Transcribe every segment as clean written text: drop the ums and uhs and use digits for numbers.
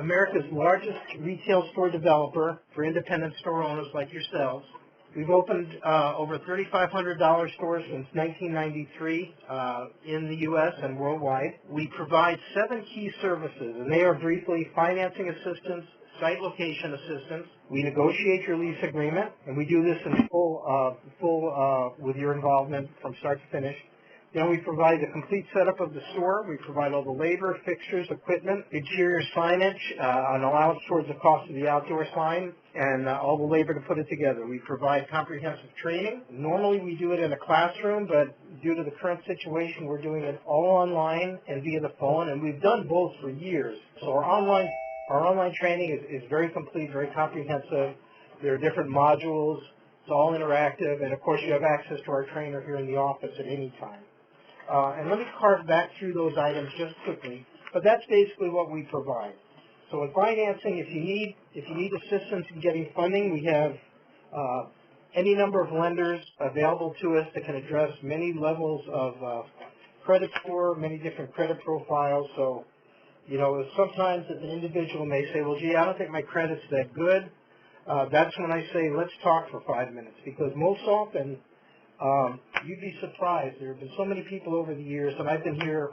America's largest retail store developer for independent store owners like yourselves. We've opened over 3,500 dollar stores since 1993 in the U.S. and worldwide. We provide 7 key services, and they are briefly financing assistance, site location assistance. We negotiate your lease agreement, and we do this in full with your involvement from start to finish. Then we provide the complete setup of the store. We provide all the labor, fixtures, equipment, interior signage, an allowance towards the cost of the outdoor sign, and all the labor to put it together. We provide comprehensive training. Normally we do it in a classroom, but due to the current situation, we're doing it all online and via the phone, and we've done both for years. So our online training is very complete, very comprehensive. There are different modules. It's all interactive, and of course you have access to our trainer here in the office at any time. And let me carve back through those items just quickly, but that's basically what we provide. So in financing, if you need assistance in getting funding, we have any number of lenders available to us that can address many levels of credit score, many different credit profiles. So, you know, sometimes an individual may say, well, gee, I don't think my credit's that good. That's when I say, let's talk for 5 minutes, because most often, you'd be surprised. There have been so many people over the years, and I've been here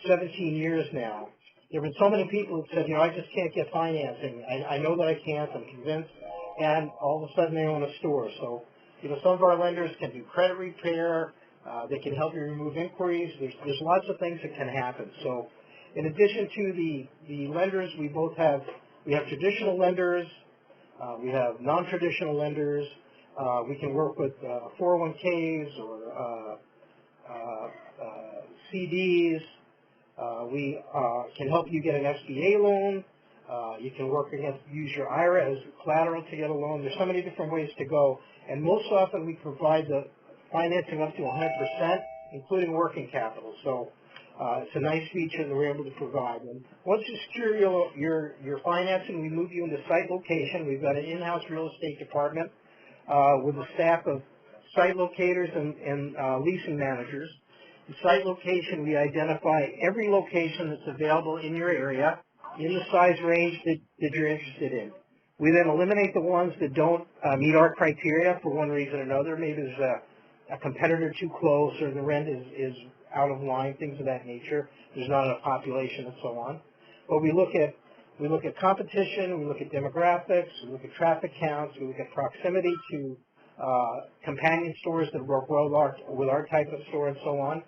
17 years now. There have been so many people who said, you know, I just can't get financing. I know that I can't. I'm convinced. And all of a sudden they own a store. So, you know, some of our lenders can do credit repair. They can help you remove inquiries. There's lots of things that can happen. So in addition to the lenders, we have traditional lenders. We have non-traditional lenders. We can work with 401ks or CDs. We can help you get an SBA loan. You can use your IRA as collateral to get a loan. There's so many different ways to go. And most often we provide the financing up to 100%, including working capital. So it's a nice feature that we're able to provide. And once you secure your financing, we move you into site location. We've got an in-house real estate department with a staff of site locators and leasing managers. In site location, we identify every location that's available in your area in the size range that you're interested in. We then eliminate the ones that don't meet our criteria for one reason or another. Maybe there's a competitor too close, or the rent is out of line, things of that nature. There's not enough population and so on. But we look at competition, we look at demographics, we look at traffic counts, we look at proximity to companion stores that work well with our type of store and so on.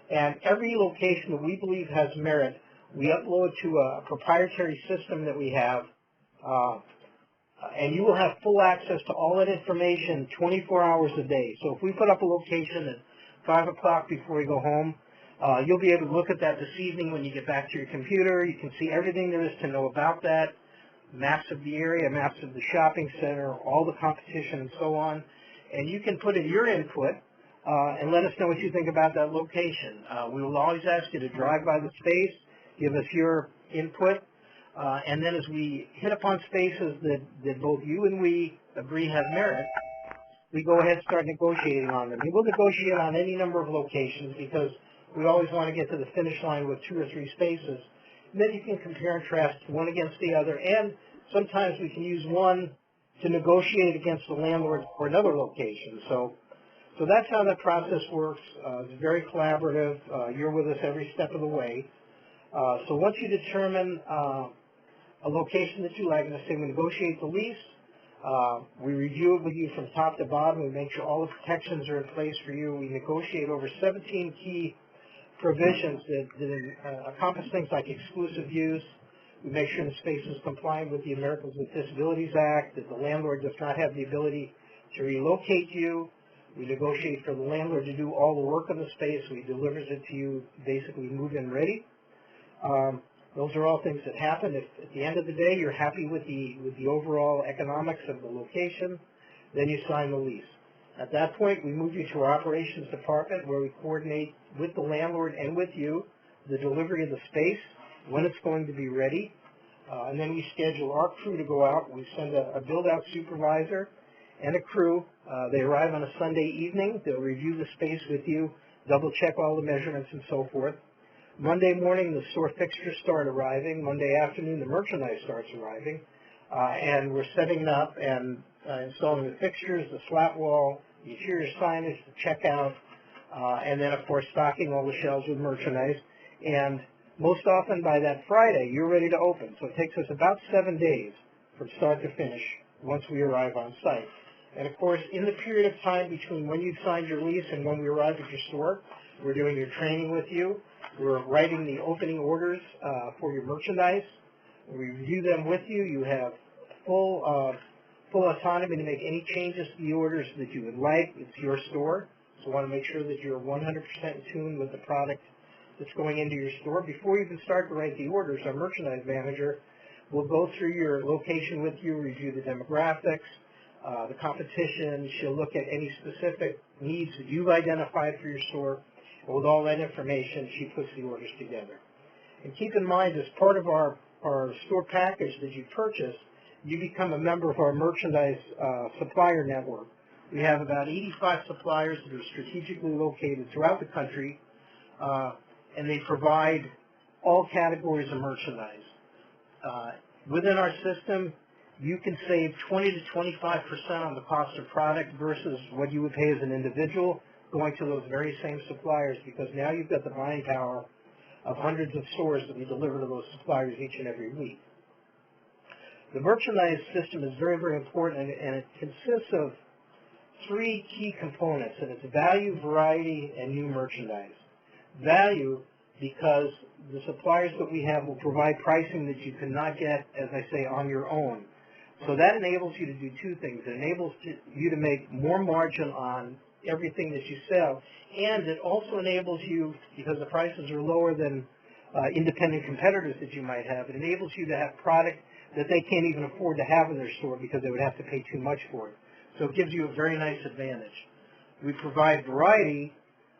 And every location that we believe has merit, we upload to a proprietary system that we have, and you will have full access to all that information 24 hours a day. So if we put up a location at 5 o'clock before we go home, you'll be able to look at that this evening when you get back to your computer. You can see everything there is to know about that, maps of the area, maps of the shopping center, all the competition and so on. And you can put in your input and let us know what you think about that location. We will always ask you to drive by the space, give us your input, and then as we hit upon spaces that both you and we agree have merit, we go ahead and start negotiating on them. And we'll negotiate on any number of locations because we always want to get to the finish line with 2 or 3 spaces. And then you can compare and contrast one against the other, and sometimes we can use one to negotiate against the landlord for another location. So that's how that process works. It's very collaborative. You're with us every step of the way. So once you determine a location that you like, let's say we negotiate the lease, we review it with you from top to bottom. We make sure all the protections are in place for you. We negotiate over 17 key provisions that encompass things like exclusive use. We make sure the space is compliant with the Americans with Disabilities Act, that the landlord does not have the ability to relocate you. We negotiate for the landlord to do all the work on the space. We delivers it to you basically move-in ready. Those are all things that happen. If at the end of the day you're happy with the overall economics of the location, then you sign the lease. At that point, we move you to our operations department where we coordinate with the landlord and with you the delivery of the space, when it's going to be ready, and then we schedule our crew to go out. We send a build-out supervisor and a crew. They arrive on a Sunday evening. They'll review the space with you, double-check all the measurements and so forth. Monday morning, the store fixtures start arriving. Monday afternoon, the merchandise starts arriving. And we're setting up and installing the fixtures, the flat wall, the interior signage, the checkout, and then, of course, stocking all the shelves with merchandise. And most often by that Friday, you're ready to open. So it takes us about 7 days from start to finish once we arrive on site. And, of course, in the period of time between when you signed your lease and when we arrive at your store, we're doing your training with you. We're writing the opening orders for your merchandise. We review them with you. You have full autonomy to make any changes to the orders that you would like. It's your store, so we want to make sure that you're 100% in tune with the product that's going into your store. Before you even start to write the orders, our merchandise manager will go through your location with you, review the demographics, the competition. She'll look at any specific needs that you've identified for your store. And with all that information, she puts the orders together. And keep in mind, as part of our store package that you purchase, you become a member of our merchandise supplier network. We have about 85 suppliers that are strategically located throughout the country, and they provide all categories of merchandise. Within our system, you can save 20 to 25% on the cost of product versus what you would pay as an individual going to those very same suppliers, because now you've got the buying power of hundreds of stores that we deliver to those suppliers each and every week. The merchandise system is very, very important, and it consists of 3 key components, and it's value, variety, and new merchandise. Value, because the suppliers that we have will provide pricing that you cannot get, as I say, on your own. So that enables you to do 2 things. It enables you to make more margin on everything that you sell, and it also enables you, because the prices are lower than independent competitors that you might have, it enables you to have product that they can't even afford to have in their store because they would have to pay too much for it. So it gives you a very nice advantage. We provide variety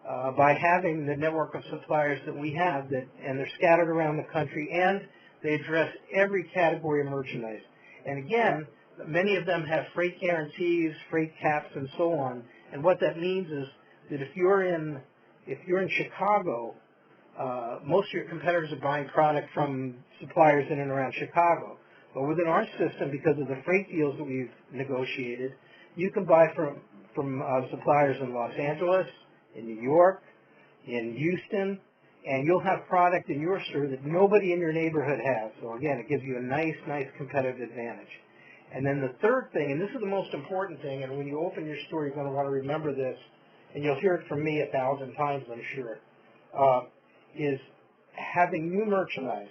by having the network of suppliers that we have, and they're scattered around the country, and they address every category of merchandise. And again, many of them have freight guarantees, freight caps, and so on. And what that means is that if you're in Chicago, most of your competitors are buying product from suppliers in and around Chicago. But within our system, because of the freight deals that we've negotiated, you can buy from suppliers in Los Angeles, in New York, in Houston, and you'll have product in your store that nobody in your neighborhood has. So again, it gives you a nice competitive advantage. And then the third thing, and this is the most important thing, and when you open your store, you're going to want to remember this, and you'll hear it from me 1,000 times, I'm sure, is having new merchandise.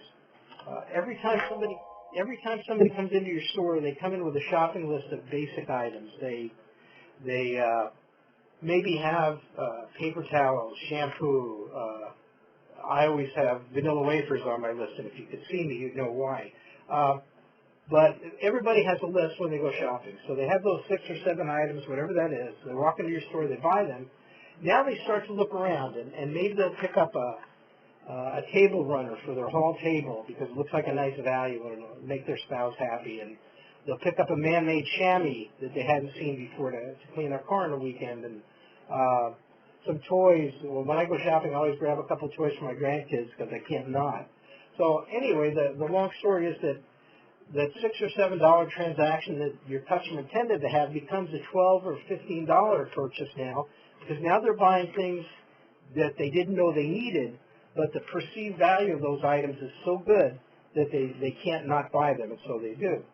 Every time somebody comes into your store, they come in with a shopping list of basic items. They maybe have paper towels, shampoo. I always have vanilla wafers on my list, and if you could see me, you'd know why. But everybody has a list when they go shopping. So they have those 6 or 7 items, whatever that is. They walk into your store, they buy them. Now they start to look around, and maybe they'll pick up a table runner for their hall table because it looks like a nice value and it'll make their spouse happy. And they'll pick up a man-made chamois that they hadn't seen before to clean their car on the weekend. And some toys. Well, when I go shopping, I always grab a couple toys for my grandkids because I can't not. So anyway, the long story is that $6 or $7 transaction that your customer intended to have becomes a $12 or $15 purchase now, because now they're buying things that they didn't know they needed, but the perceived value of those items is so good that they can't not buy them, and so they do.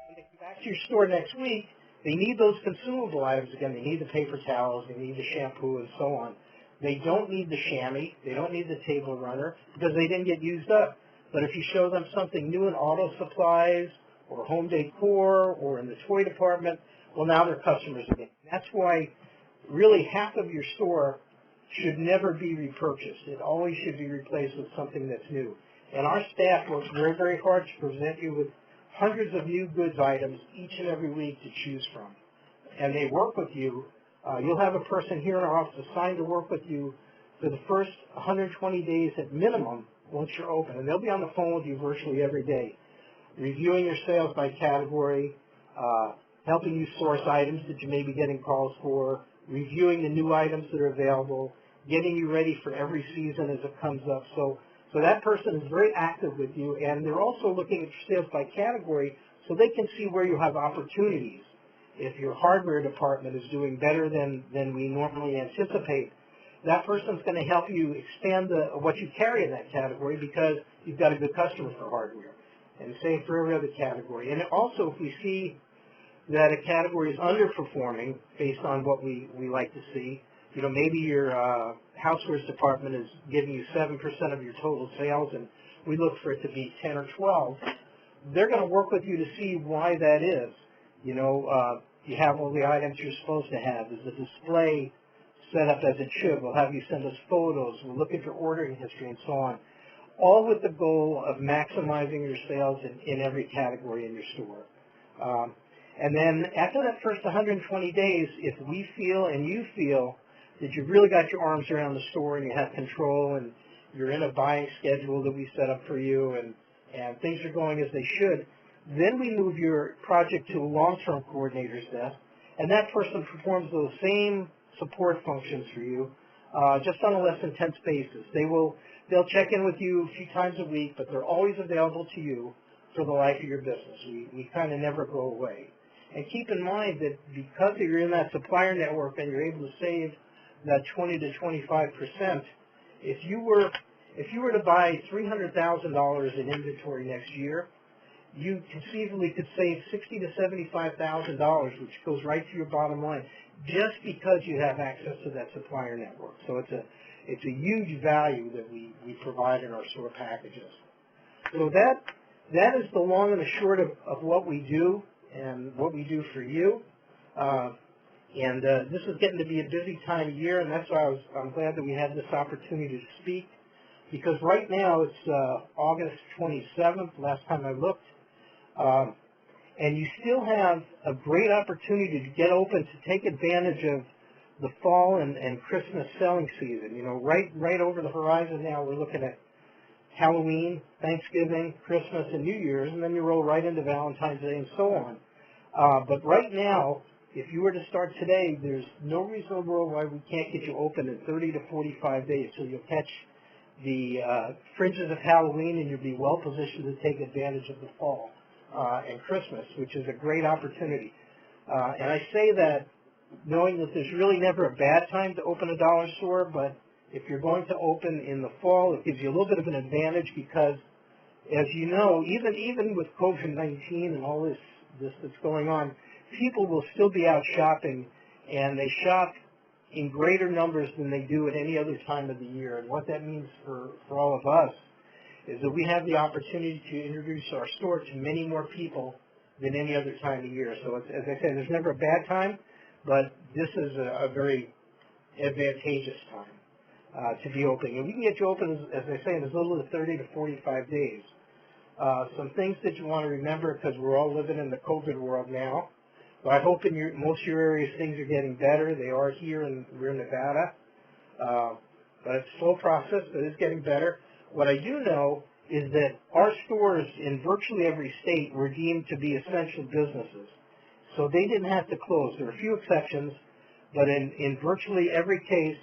When they come back to your store next week, they need those consumable items again. They need the paper towels, they need the shampoo, and so on. They don't need the chamois, they don't need the table runner, because they didn't get used up. But if you show them something new in auto supplies or home decor or in the toy department, well, now they're customers again. That's why really half of your store should never be repurchased. It always should be replaced with something that's new. And our staff works very, very hard to present you with hundreds of new goods items each and every week to choose from. And they work with you. You'll have a person here in our office assigned to work with you for the first 120 days at minimum once you're open. And they'll be on the phone with you virtually every day, reviewing your sales by category, helping you source items that you may be getting calls for, reviewing the new items that are available, getting you ready for every season as it comes up. So that person is very active with you, and they're also looking at your sales by category so they can see where you have opportunities. If your hardware department is doing better than we normally anticipate, that person's going to help you expand what you carry in that category because you've got a good customer for hardware. And same for every other category. And also, if we see that a category is underperforming based on what we like to see, you know, maybe your housewares department is giving you 7% of your total sales, and we look for it to be 10 or 12. They're going to work with you to see why that is. You know, you have all the items you're supposed to have. Is the display set up as it should? We'll have you send us photos. We'll look at your ordering history and so on, all with the goal of maximizing your sales in every category in your store. And then after that first 120 days, if we feel and you feel that you've really got your arms around the store and you have control and you're in a buying schedule that we set up for you and things are going as they should, then we move your project to a long-term coordinator's desk, and that person performs those same support functions for you, just on a less intense basis. They'll check in with you a few times a week, but they're always available to you for the life of your business. We kind of never go away. And keep in mind that because you're in that supplier network and you're able to save that 20 to 25%, if you were to buy $300,000 in inventory next year, you conceivably could save $60,000 to $75,000, which goes right to your bottom line, just because you have access to that supplier network. So it's a huge value that we provide in our store packages. So that is the long and the short of what we do and what we do for you. This is getting to be a busy time of year, and that's why I'm glad that we had this opportunity to speak, because right now it's August 27th, last time I looked, and you still have a great opportunity to get open to take advantage of the fall and Christmas selling season. You know, right over the horizon now, we're looking at Halloween, Thanksgiving, Christmas, and New Year's, and then you roll right into Valentine's Day and so on. But right now, if you were to start today, there's no reason in the world why we can't get you open in 30 to 45 days, so you'll catch the fringes of Halloween and you'll be well positioned to take advantage of the fall and Christmas, which is a great opportunity. And I say that knowing that there's really never a bad time to open a dollar store, but if you're going to open in the fall, it gives you a little bit of an advantage because, as you know, even with COVID-19 and all this that's going on, people will still be out shopping, and they shop in greater numbers than they do at any other time of the year. And what that means for all of us is that we have the opportunity to introduce our store to many more people than any other time of year. So, as I said, there's never a bad time, but this is a very advantageous time to be open. And we can get you open, as I say, in as little as 30 to 45 days. Some things that you want to remember, because we're all living in the COVID world now. But I hope in most of your areas things are getting better. They are here, and we're in Nevada. But it's a slow process, but it's getting better. What I do know is that our stores in virtually every state were deemed to be essential businesses. So they didn't have to close. There are a few exceptions, but in virtually every case,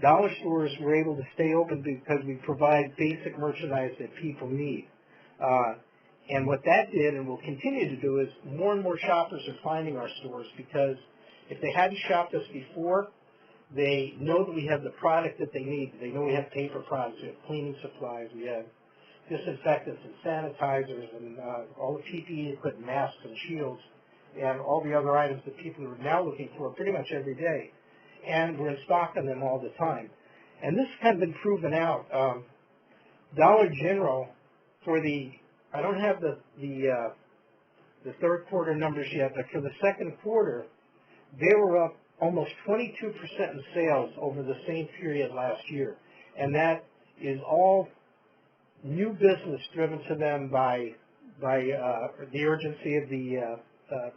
dollar stores were able to stay open because we provide basic merchandise that people need. And what that did, and will continue to do, is more and more shoppers are finding our stores because if they hadn't shopped us before, they know that we have the product that they need. They know we have paper products, we have cleaning supplies, we have disinfectants and sanitizers and all the PPE equipment, masks and shields, and all the other items that people are now looking for pretty much every day. And we're in stock on them all the time. And this has kind of been proven out. Dollar General, for I don't have the third quarter numbers yet, but for the second quarter, they were up almost 22% in sales over the same period last year. And that is all new business driven to them by the urgency of the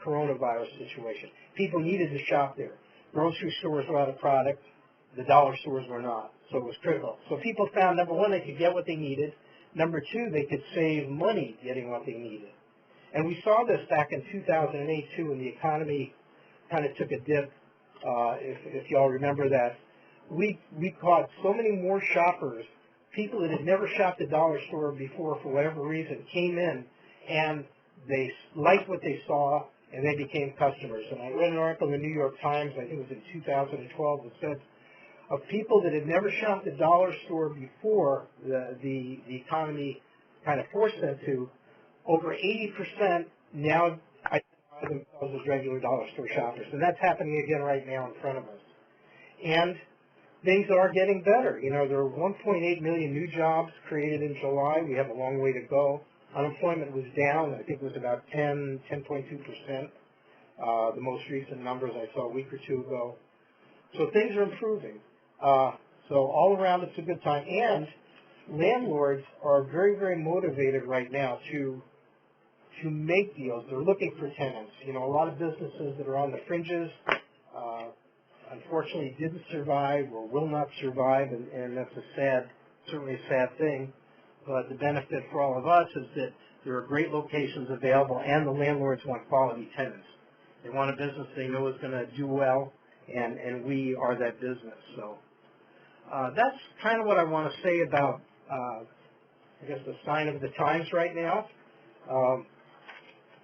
coronavirus situation. People needed to shop there. Grocery stores were out of product. The dollar stores were not. So it was critical. So people found, number one, they could get what they needed. Number two, they could save money getting what they needed. And we saw this back in 2008, too, when the economy kind of took a dip. If you all remember that, we caught so many more shoppers, people that had never shopped a dollar store before for whatever reason, came in and they liked what they saw and they became customers. And I read an article in the New York Times, I think it was in 2012, that said of people that had never shopped a dollar store before the economy kind of forced them to, over 80% now identify themselves as regular dollar store shoppers. And that's happening again right now in front of us. And things are getting better. You know, there are 1.8 million new jobs created in July. We have a long way to go. Unemployment was down. I think it was about 10.2%. The most recent numbers I saw a week or two ago. So things are improving. So all around it's a good time. And landlords are very, very motivated right now to make deals. They're looking for tenants. You know, a lot of businesses that are on the fringes unfortunately didn't survive or will not survive, and that's certainly a sad thing. But the benefit for all of us is that there are great locations available, and the landlords want quality tenants. They want a business they know is going to do well, and we are that business. So that's kind of what I want to say about, I guess, the sign of the times right now.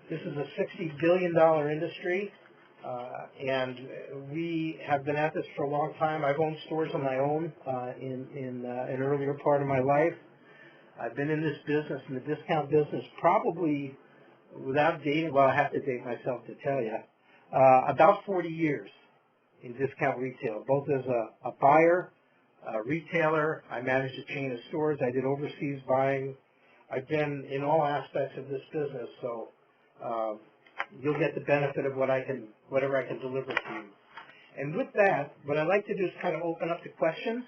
This is a $60 billion industry. And we have been at this for a long time. I've owned stores on my own in an earlier part of my life. I've been in this business, in the discount business, probably without dating, well, I have to date myself to tell you, about 40 years in discount retail, both as a buyer, a retailer. I managed a chain of stores. I did overseas buying. I've been in all aspects of this business, so you'll get the benefit of whatever I can deliver to you. And with that, what I'd like to do is kind of open up to questions.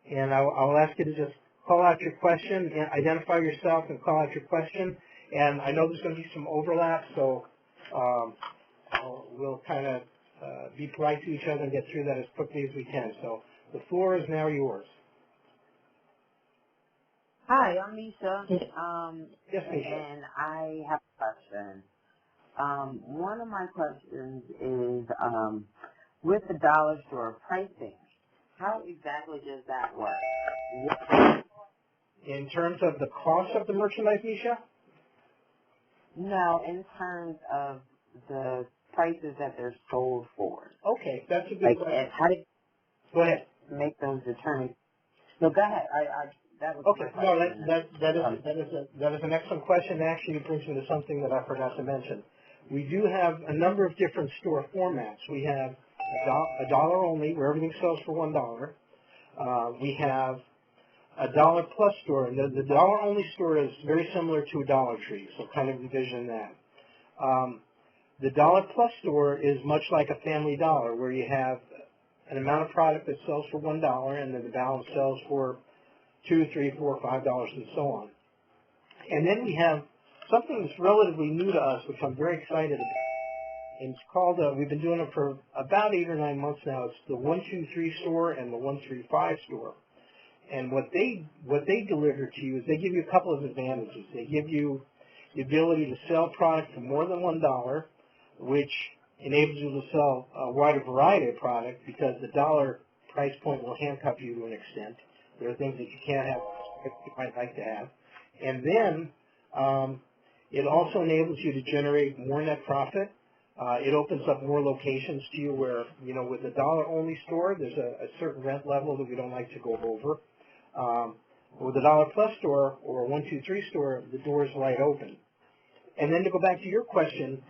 And I'll ask you to just call out your question, and identify yourself and call out your question. And I know there's going to be some overlap, so we'll kind of be polite to each other and get through that as quickly as we can. So the floor is now yours. Hi, I'm Misha. Yes, Misha. And I have a question. One of my questions is, with the dollar store pricing, how exactly does that work? In terms of the cost of the merchandise, Misha? No, in terms of the prices that they're sold for. Okay, that's a good question. How do you Go ahead. make those determined? No, go ahead. That was okay. No, that is an excellent question. Actually, it brings me to something that I forgot to mention. We do have a number of different store formats. We have a dollar only, where everything sells for $1. We have a dollar plus store, and the dollar only store is very similar to a Dollar Tree, so kind of envision that. The dollar plus store is much like a Family Dollar, where you have an amount of product that sells for $1, and then the balance sells for $2, $3, $4, $5, and so on. And then we have something that's relatively new to us, which I'm very excited about. And it's called, we've been doing it for about 8 or 9 months now. It's the 123 store and the 135 store. And what they deliver to you is they give you a couple of advantages. They give you the ability to sell product for more than $1, which enables you to sell a wider variety of product, because the dollar price point will handcuff you to an extent. There are things that you can't have that you might like to have. And then it also enables you to generate more net profit. It opens up more locations to you where, you know, with a dollar-only store, there's a certain rent level that we don't like to go over. With a dollar plus store or a 123 store, the door is wide open. And then to go back to your question,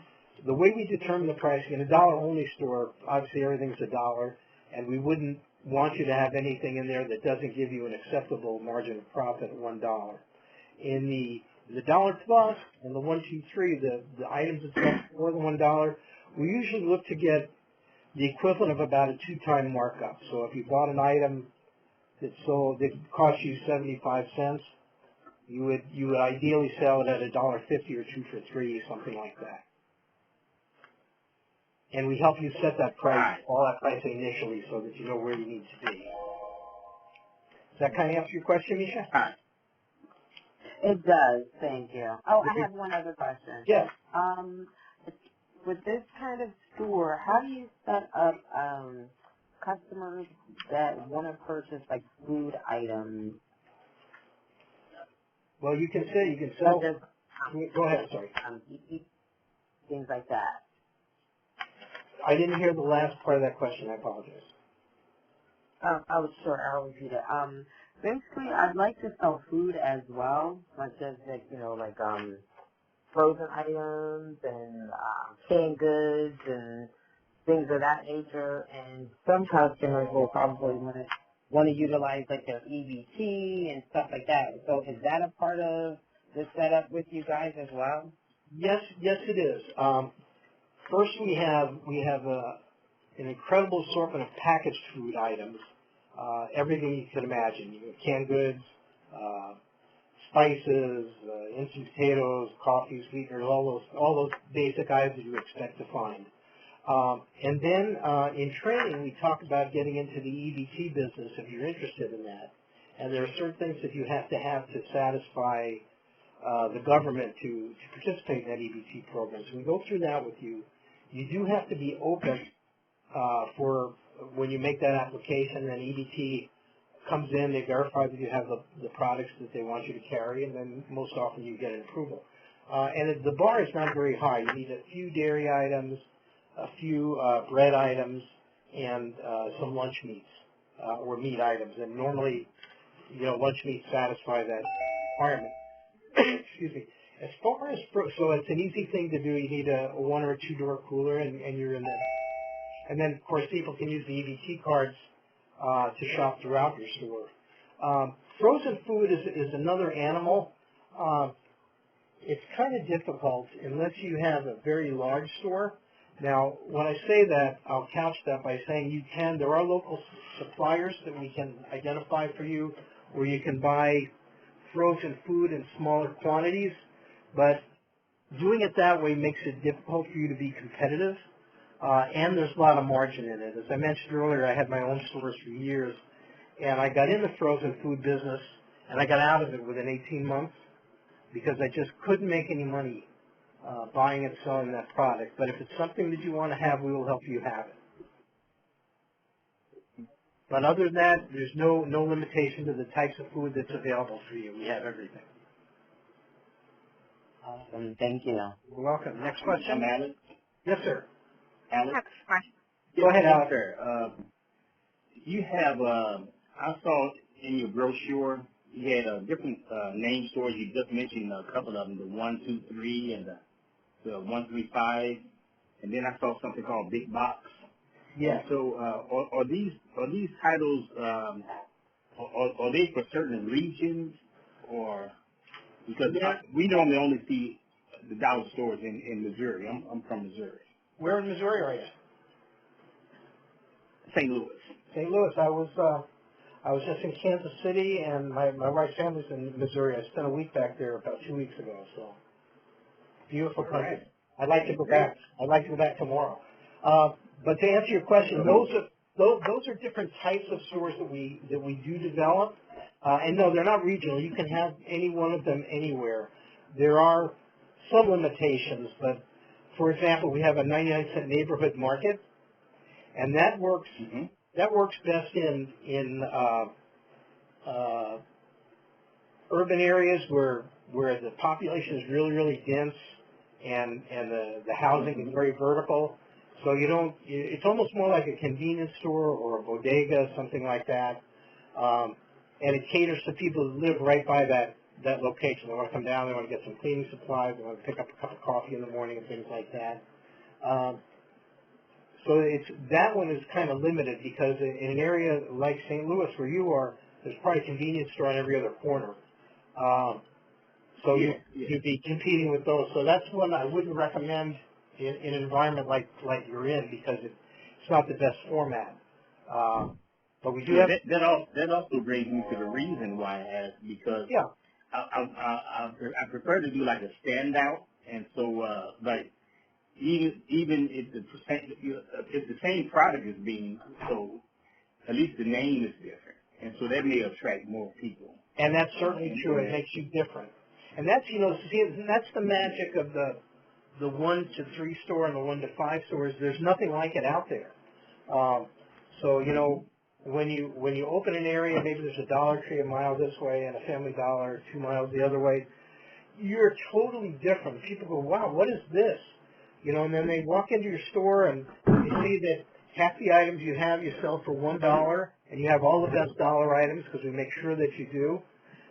the way we determine the pricing in a dollar-only store, obviously everything's $1, and we wouldn't want you to have anything in there that doesn't give you an acceptable margin of profit at $1. In the dollar plus and the 123, the items that sell for more than $1, we usually look to get the equivalent of about a 2-time markup. So if you bought an item that cost you 75 cents, you would ideally sell it at $1.50 or 2 for $3, something like that. And we help you set that price, all that pricing initially, so that you know where you need to be. Does that kind of answer your question, Misha? It does, thank you. Oh, I have one other question. Yes. With this kind of store, how do you set up customers that want to purchase like food items? Well, you can sell. Such as, Go ahead. Sorry. Things like that. I didn't hear the last part of that question. I apologize. I'll repeat it. Basically, I'd like to sell food as well, such as like frozen items and canned goods and things of that nature. And some customers will probably want to utilize like their EBT and stuff like that. So is that a part of the setup with you guys as well? Yes, it is. First, we have an incredible assortment of packaged food items. Everything you can imagine. You have canned goods, spices, instant potatoes, coffee, sweeteners, all those basic items that you expect to find. And then in training, we talk about getting into the EBT business if you're interested in that. And there are certain things that you have to satisfy the government to participate in that EBT program. So we go through that with you. You do have to be open for when you make that application, then EBT comes in, they verify that you have the products that they want you to carry, and then most often you get an approval. And the bar is not very high. You need a few dairy items, a few bread items, and some lunch meats or meat items. And normally, lunch meats satisfy that requirement. Excuse me. As far as so it's an easy thing to do. You need a 1 or 2 door cooler, and you're in there. And then, of course, people can use the EBT cards to shop throughout your store. Frozen food is another animal. It's kind of difficult unless you have a very large store. Now, when I say that, I'll couch that by saying there are local suppliers that we can identify for you where you can buy frozen food in smaller quantities, but doing it that way makes it difficult for you to be competitive. And there's a lot of margin in it. As I mentioned earlier, I had my own stores for years, and I got in the frozen food business, and I got out of it within 18 months because I just couldn't make any money buying and selling that product. But if it's something that you want to have, we will help you have it. But other than that, there's no limitation to the types of food that's available for you. We have everything. Awesome. Thank you. You're welcome. Next question? Alex. Yes, sir. Alex? Go ahead, Alex. Sir. You have, I saw in your brochure, you had different name stores. You just mentioned a couple of them, the 123 and the 135. And then I saw something called Big Box. Yes. So are these titles, are they for certain regions, or because we normally only see the dollar stores in Missouri. I'm from Missouri. Where in Missouri are you? St. Louis. St. Louis. I was just in Kansas City, and my wife's family's in Missouri. I spent a week back there about 2 weeks ago. So beautiful country. Right. I'd like to go back. I'd like to go back tomorrow. But to answer your question, those are different types of stores that we do develop. And no, they're not regional. You can have any one of them anywhere. There are some limitations, but for example, we have a 99-cent neighborhood market, and that works. Mm-hmm. That works best in urban areas where the population is really dense and the housing is very vertical. So it's almost more like a convenience store or a bodega, something like that. And it caters to people who live right by that location. They want to come down, they want to get some cleaning supplies, they want to pick up a cup of coffee in the morning and things like that. So that one is kind of limited because in an area like St. Louis where you are, there's probably a convenience store on every other corner. So you'd be competing with those. So that's one I wouldn't recommend in an environment like you're in because it's not the best format. But we do have... That also brings me to the reason why I asked, because I prefer to do like a standout, and so like even if the same product is being sold, at least the name is different, and so that may attract more people. And that's certainly true. It makes you different, and that's that's the magic of the 1 to 3 store and the 1 to 5 stores. There's nothing like it out there. So, you know, when you open an area, maybe there's a Dollar Tree a mile this way and a Family Dollar 2 miles the other way, you're totally different. People go, wow, what is this? You know, and then they walk into your store and you see that half the items you have you sell for $1, and you have all the best dollar items because we make sure that you do.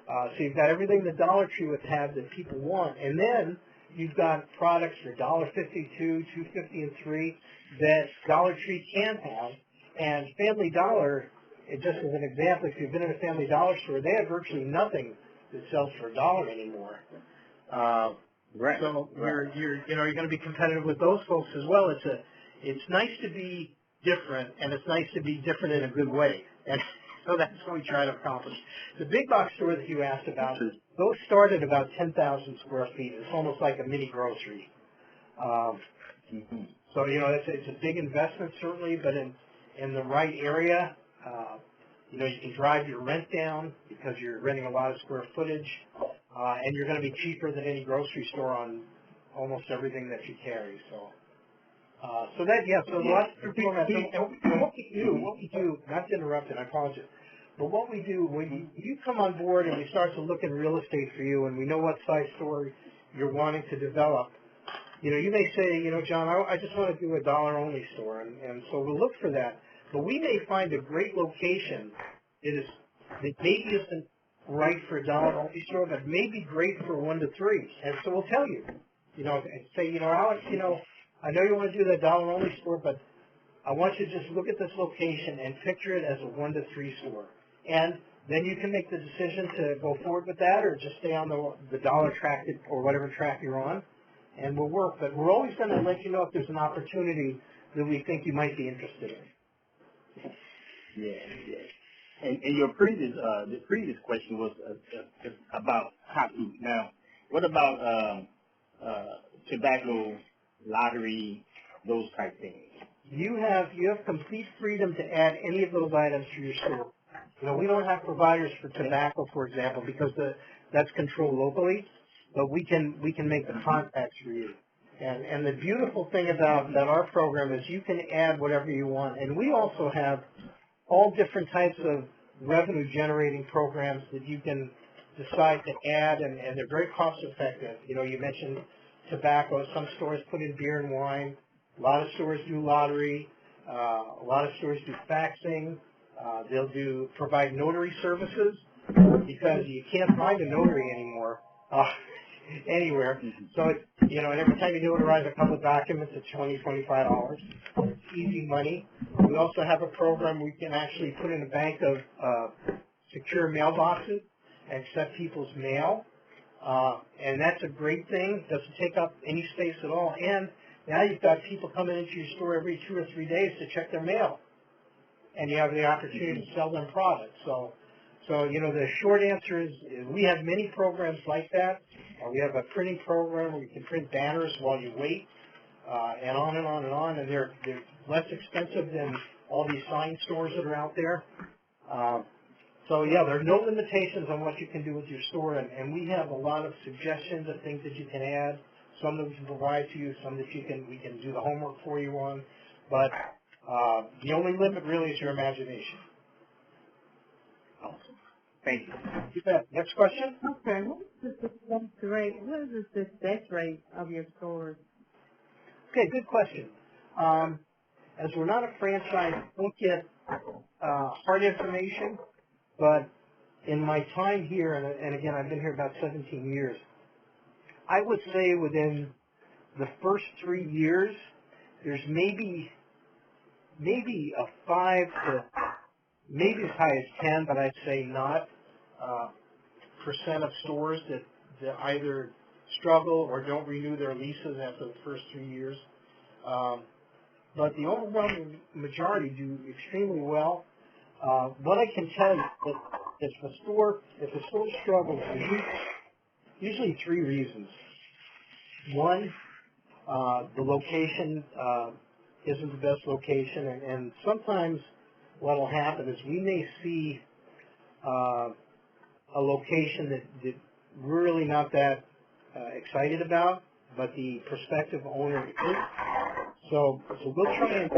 So you've got everything the Dollar Tree would have that people want, and then you've got products for $1.52, $2.50, and $3 that Dollar Tree can have. And Family Dollar, just as an example, if you've been in a Family Dollar store, they have virtually nothing that sells for $1 anymore. Right. So you're going to be competitive with those folks as well. It's nice to be different, and it's nice to be different in a good way. And so that's what we try to accomplish. The big box store that you asked about, those start at about 10,000 square feet. It's almost like a mini grocery. So, you know, it's a big investment, certainly, but in the right area, you know, you can drive your rent down because you're renting a lot of square footage, and you're going to be cheaper than any grocery store on almost everything that you carry. So lots of people have, and what we do, not to interrupt it, I apologize, but what we do, when you come on board and we start to look at real estate for you and we know what size store you're wanting to develop, you know, you may say, you know, John, I just want to do a dollar-only store, and so we'll look for that. But we may find a great location that maybe isn't right for a dollar-only store, but may be great for 1 to 3. And so we'll tell you, you know, and say, you know, Alex, you know, I know you want to do that dollar-only store, but I want you to just look at this location and picture it as a 1 to 3 store. And then you can make the decision to go forward with that or just stay on the dollar track or whatever track you're on, and we'll work. But we're always going to let you know if there's an opportunity that we think you might be interested in. Yeah. And your the previous question was about hot food. Now, what about tobacco, lottery, those type things? You have complete freedom to add any of those items to your store. You know, we don't have providers for tobacco, for example, because that's controlled locally, but we can make the contacts for you. And the beautiful thing about our program is you can add whatever you want. And we also have all different types of revenue-generating programs that you can decide to add, and they're very cost-effective. You know, you mentioned tobacco. Some stores put in beer and wine. A lot of stores do lottery. A lot of stores do faxing. They'll provide notary services because you can't find a notary anymore anywhere. So, you know, and every time you notarize a couple of documents, it's $20, $25. It's easy money. We also have a program we can actually put in a bank of secure mailboxes and accept people's mail. And that's a great thing. Doesn't take up any space at all. And now you've got people coming into your store every 2 or 3 days to check their mail. And you have the opportunity to sell them products. So you know, the short answer is we have many programs like that. We have a printing program where you can print banners while you wait, and on and on and on. And they're less expensive than all these sign stores that are out there. So yeah, there are no limitations on what you can do with your store, and we have a lot of suggestions of things that you can add. Some that we can provide to you, some that we can do the homework for you on. But the only limit really is your imagination. Awesome. Thank you. You bet. Next question? Okay. What is the success rate? What is the success rate of your stores? Okay, good question. As we're not a franchise, we don't get hard information, but in my time here, and again, I've been here about 17 years, I would say within the first 3 years, there's maybe a 5 to maybe as high as 10, but I'd say not, percent of stores that either struggle or don't renew their leases after the first 3 years. But the overwhelming majority do extremely well. What I can tell you is if a store struggles, there's usually 3 reasons. One, the location isn't the best location, and sometimes what will happen is we may see a location that we're really not that excited about, but the prospective owner is. So we'll try and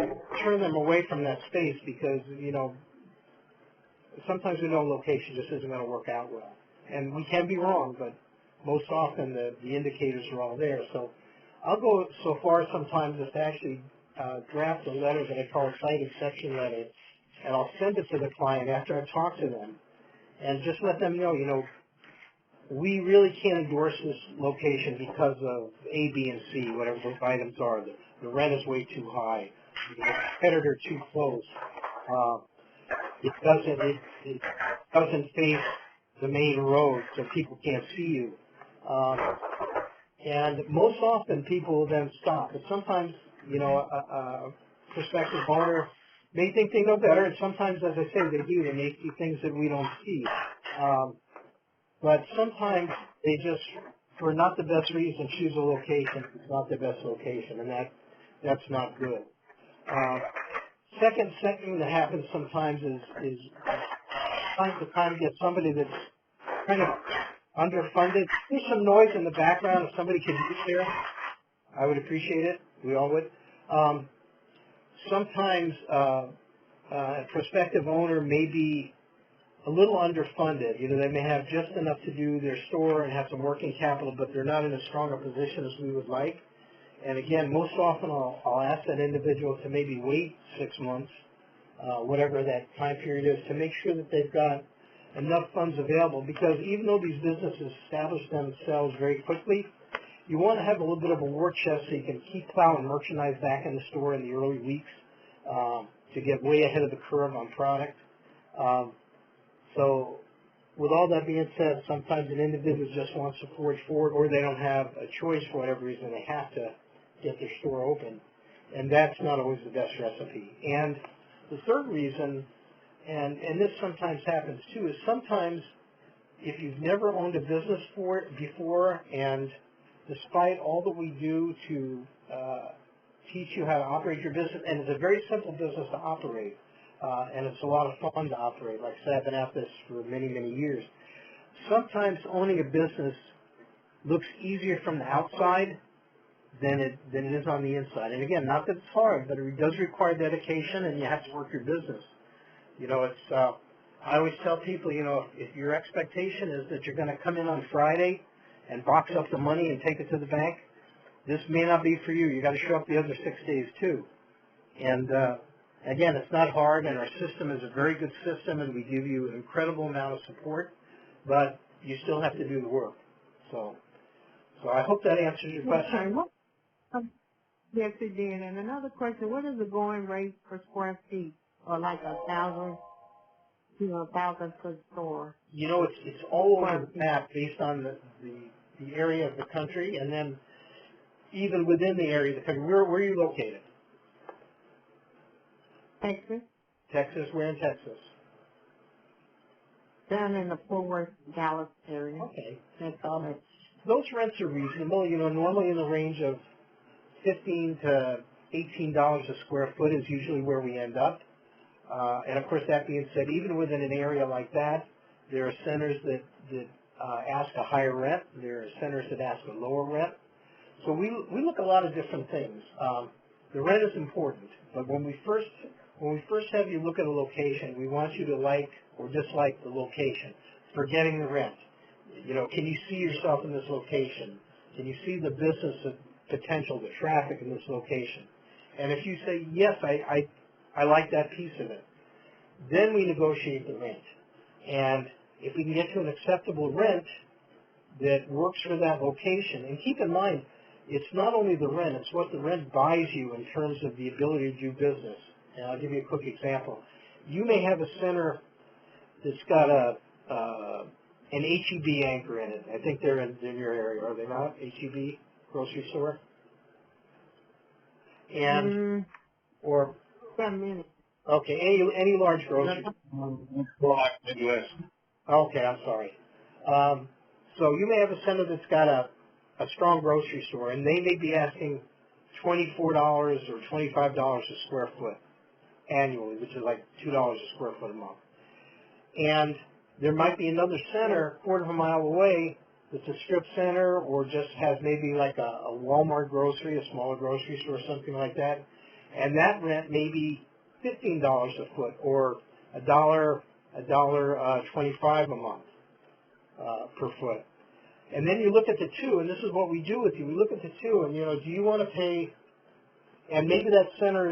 turn them away from that space because, sometimes we know location just isn't going to work out well. And we can be wrong, but most often the indicators are all there. So I'll go so far sometimes as to actually draft a letter that I call a site exception letter, and I'll send it to the client after I talk to them, and just let them know, we really can't endorse this location because of A, B, and C, whatever those items are. The rent is way too high, the competitor too close. It doesn't face the main road, so people can't see you. And most often people will then stop. But sometimes, a prospective owner may think they know better, and sometimes, as I say, they do. They may see things that we don't see. But sometimes they just, for not the best reason, choose a location. It's not the best location, and that's not good. Second thing that happens sometimes is time to time get somebody that's kind of underfunded. There's some noise in the background. If somebody could mute there, I would appreciate it. We all would. Sometimes a prospective owner may be a little underfunded. They may have just enough to do their store and have some working capital, but they're not in as strong a position as we would like. And again, most often I'll ask that individual to maybe wait 6 months, whatever that time period is, to make sure that they've got enough funds available, because even though these businesses establish themselves very quickly, you want to have a little bit of a war chest so you can keep plowing merchandise back in the store in the early weeks to get way ahead of the curve on product. So with all that being said, sometimes an individual just wants to forge forward, or they don't have a choice for whatever reason. They have to get their store open, and that's not always the best recipe. And the third reason, and this sometimes happens too, is sometimes if you've never owned a business before, and despite all that we do to teach you how to operate your business, and it's a very simple business to operate, and it's a lot of fun to operate. Like I said, I've been at this for many, many years. Sometimes owning a business looks easier from the outside than it is on the inside. And again, not that it's hard, but it does require dedication, and you have to work your business. I always tell people, if your expectation is that you're going to come in on Friday and box up the money and take it to the bank, this may not be for you. You got to show up the other 6 days too. And again, it's not hard, and our system is a very good system, and we give you an incredible amount of support, but you still have to do the work. So I hope that answers your question. Yes, it did. And another question, what is the going rate per square feet, or like 1,000 to 1,000-foot store? It's all over the map based on the area of the country, and then even within the area of the country. Where are you located? Texas. Texas? Where in Texas? Down in the Fort Worth, Dallas area. Okay. Those rents are reasonable. Normally in the range of $15 to $18 a square foot is usually where we end up. And of course, that being said, even within an area like that, there are centers that ask a higher rent. There are centers that ask a lower rent. So we look at a lot of different things. The rent is important, but when we first have you look at a location, we want you to like or dislike the location, forgetting the rent. Can you see yourself in this location? Can you see the business potential, the traffic in this location? And if you say, yes, I like that piece of it, then we negotiate the rent. And if we can get to an acceptable rent that works for that location, and keep in mind, it's not only the rent, it's what the rent buys you in terms of the ability to do business. And I'll give you a quick example. You may have a center that's got an H-E-B anchor in it. I think they're in your area, are they not? H-E-B grocery store? And, or... Okay, any large grocery. Okay, I'm sorry. So you may have a center that's got a strong grocery store, and they may be asking $24 or $25 a square foot annually, which is like $2 a square foot a month. And there might be another center a quarter of a mile away that's a strip center or just has maybe like a Walmart grocery, a smaller grocery store, something like that, and that rent may be $15 a foot or $1.25 a month per foot. And then you look at the two, and this is what we do with you. We look at the two, and do you want to pay? And maybe that center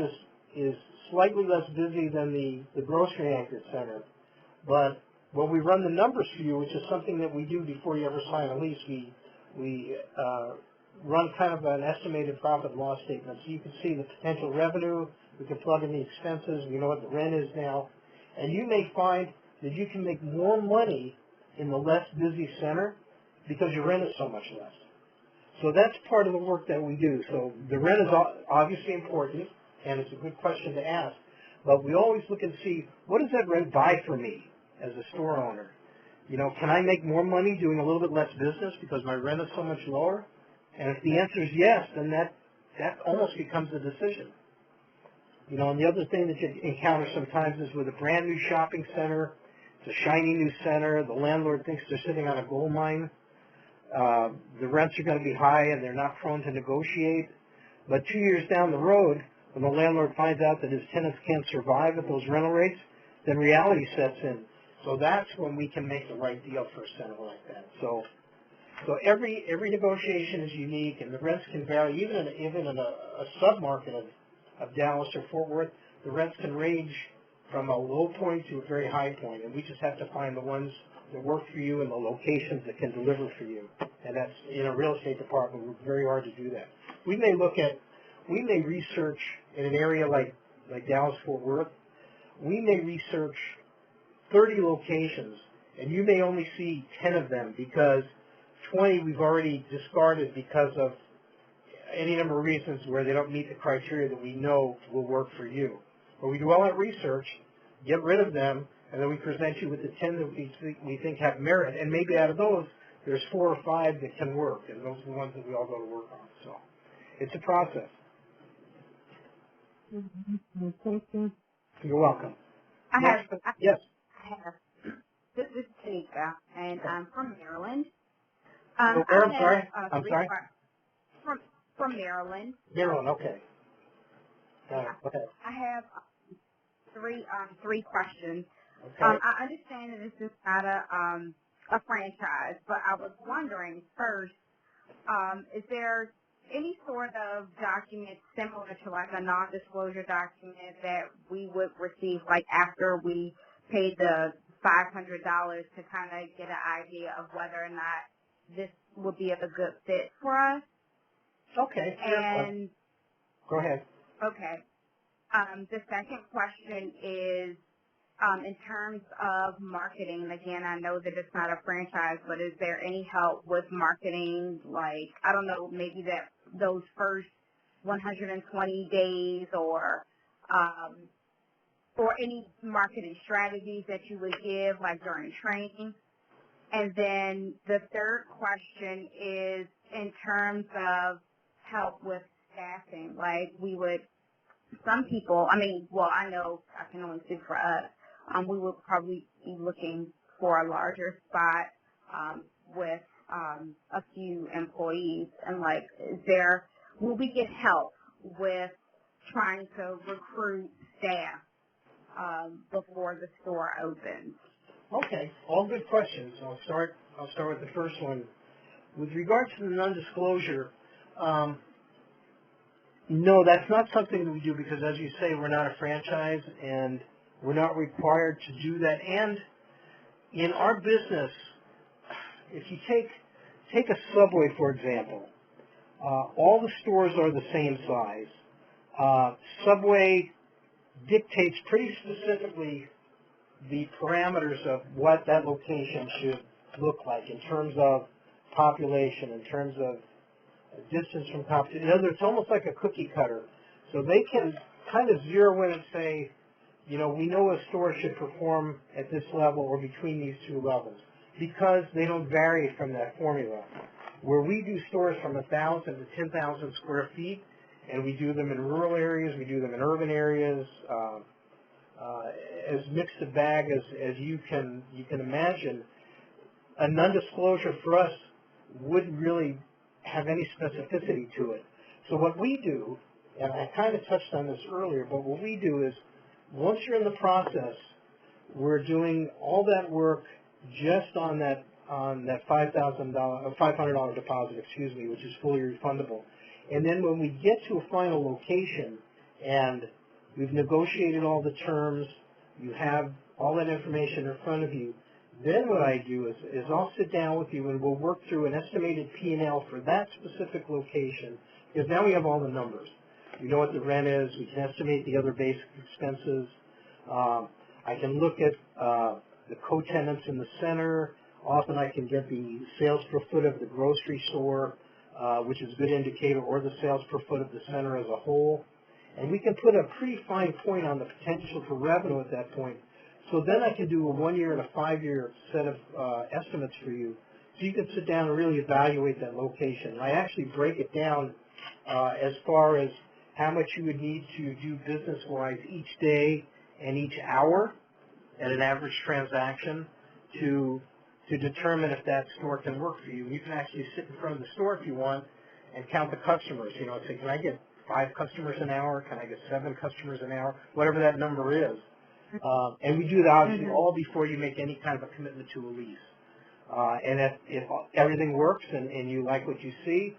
is slightly less busy than the grocery anchored center, but when we run the numbers for you, which is something that we do before you ever sign a lease, we run kind of an estimated profit and loss statement, so you can see the potential revenue. We can plug in the expenses. We know what the rent is now, and you may find that you can make more money in the less busy center because your rent is so much less. So that's part of the work that we do. So the rent is obviously important, and it's a good question to ask, but we always look and see, what does that rent buy for me as a store owner? Can I make more money doing a little bit less business because my rent is so much lower? And if the answer is yes, then that almost becomes a decision. And the other thing that you encounter sometimes is with a brand new shopping center, it's a shiny new center, the landlord thinks they're sitting on a gold mine. The rents are going to be high and they're not prone to negotiate. But 2 years down the road, when the landlord finds out that his tenants can't survive at those rental rates, then reality sets in. So that's when we can make the right deal for a center like that. So every negotiation is unique, and the rents can vary. Even in a sub-market of Dallas or Fort Worth, the rents can range from a low point to a very high point, and we just have to find the ones that work for you and the locations that can deliver for you. And that's, in a real estate department, we're very hard to do that. We may research in an area like Dallas, Fort Worth, we may research 30 locations, and you may only see 10 of them because 20 we've already discarded because of any number of reasons where they don't meet the criteria that we know will work for you. But we do all that research, get rid of them, and then we present you with the 10 that we think have merit, and maybe out of those, there's 4 or 5 that can work, and those are the ones that we all go to work on. So it's a process. Thank you. You're welcome. Yes. This is Tanika, and I'm from Maryland. I'm sorry? From Maryland. Maryland, okay. Okay. I have three questions. Okay. I understand that this is not a franchise, but I was wondering first, is there any sort of document similar to like a non-disclosure document that we would receive like after we paid the $500 to kind of get an idea of whether or not this would be a good fit for us? Okay. And go ahead. Okay. The second question is, in terms of marketing, again, I know that it's not a franchise, but is there any help with marketing? Like, I don't know, maybe those first 120 days or any marketing strategies that you would give, like during training. And then the third question is in terms of help with staffing. Like some people, I know I can only speak for us, we would probably be looking for a larger spot with a few employees. And will we get help with trying to recruit staff before the store opens? Okay, all good questions. I'll start with the first one. With regards to the non-disclosure, no, that's not something that we do because, as you say, we're not a franchise and we're not required to do that. And in our business, if you take a Subway, for example, all the stores are the same size. Subway dictates pretty specifically the parameters of what that location should look like in terms of population, in terms of distance from competition. In other words, it's almost like a cookie cutter. So they can kind of zero in and say, we know a store should perform at this level or between these two levels because they don't vary from that formula. Where we do stores from 1,000 to 10,000 square feet, and we do them in rural areas, we do them in urban areas, as mixed a bag as you can imagine. A non-disclosure for us wouldn't really have any specificity to it. So what we do, and I kind of touched on this earlier, but what we do is once you're in the process, we're doing all that work just on that $500 deposit, which is fully refundable. And then when we get to a final location and we've negotiated all the terms, you have all that information in front of you, then what I do is I'll sit down with you and we'll work through an estimated P&L for that specific location, because now we have all the numbers. We know what the rent is. We can estimate the other basic expenses. I can look at the co-tenants in the center. Often I can get the sales per foot of the grocery store, which is a good indicator, or the sales per foot of the center as a whole. And we can put a pretty fine point on the potential for revenue at that point. So then I can do a 1-year and a 5-year set of estimates for you. So you can sit down and really evaluate that location. And I actually break it down as far as how much you would need to do business-wise each day and each hour at an average transaction to determine if that store can work for you. You can actually sit in front of the store if you want and count the customers. You know, say, can I get 5 customers an hour? Can I get 7 customers an hour? Whatever that number is. And we do that obviously all before you make any kind of a commitment to a lease. And if everything works and you like what you see,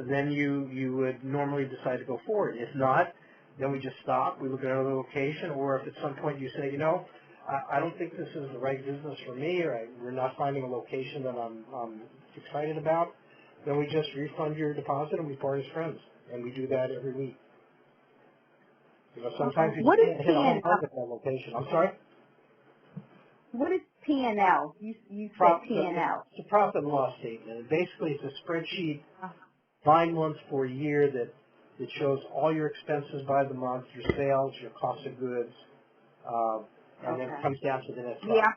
then you would normally decide to go forward. If not, then we just stop. We look at another location, or if at some point you say, you know, I don't think this is the right business for me, or we're not finding a location that I'm excited about, then we just refund your deposit and we part as friends. And we do that every week. You know, sometimes you can't hit a home run at that location. I'm sorry? What is P&L? You said P&L. It's a profit and loss statement. And basically, it's a spreadsheet 9 months for a year that shows all your expenses by the month, your sales, your cost of goods, and then it comes down to the net profit. Yeah.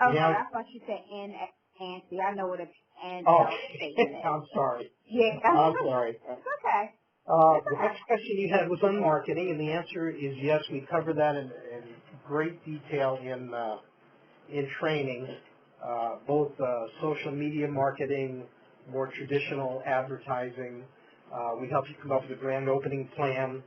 Okay, I thought you said Nancy. I know what a P&L statement is. I'm sorry. Yeah. I'm sorry. It's okay. The next question you had was on marketing, and the answer is yes. We cover that in great detail in training, both social media marketing, more traditional advertising. We help you come up with a grand opening plan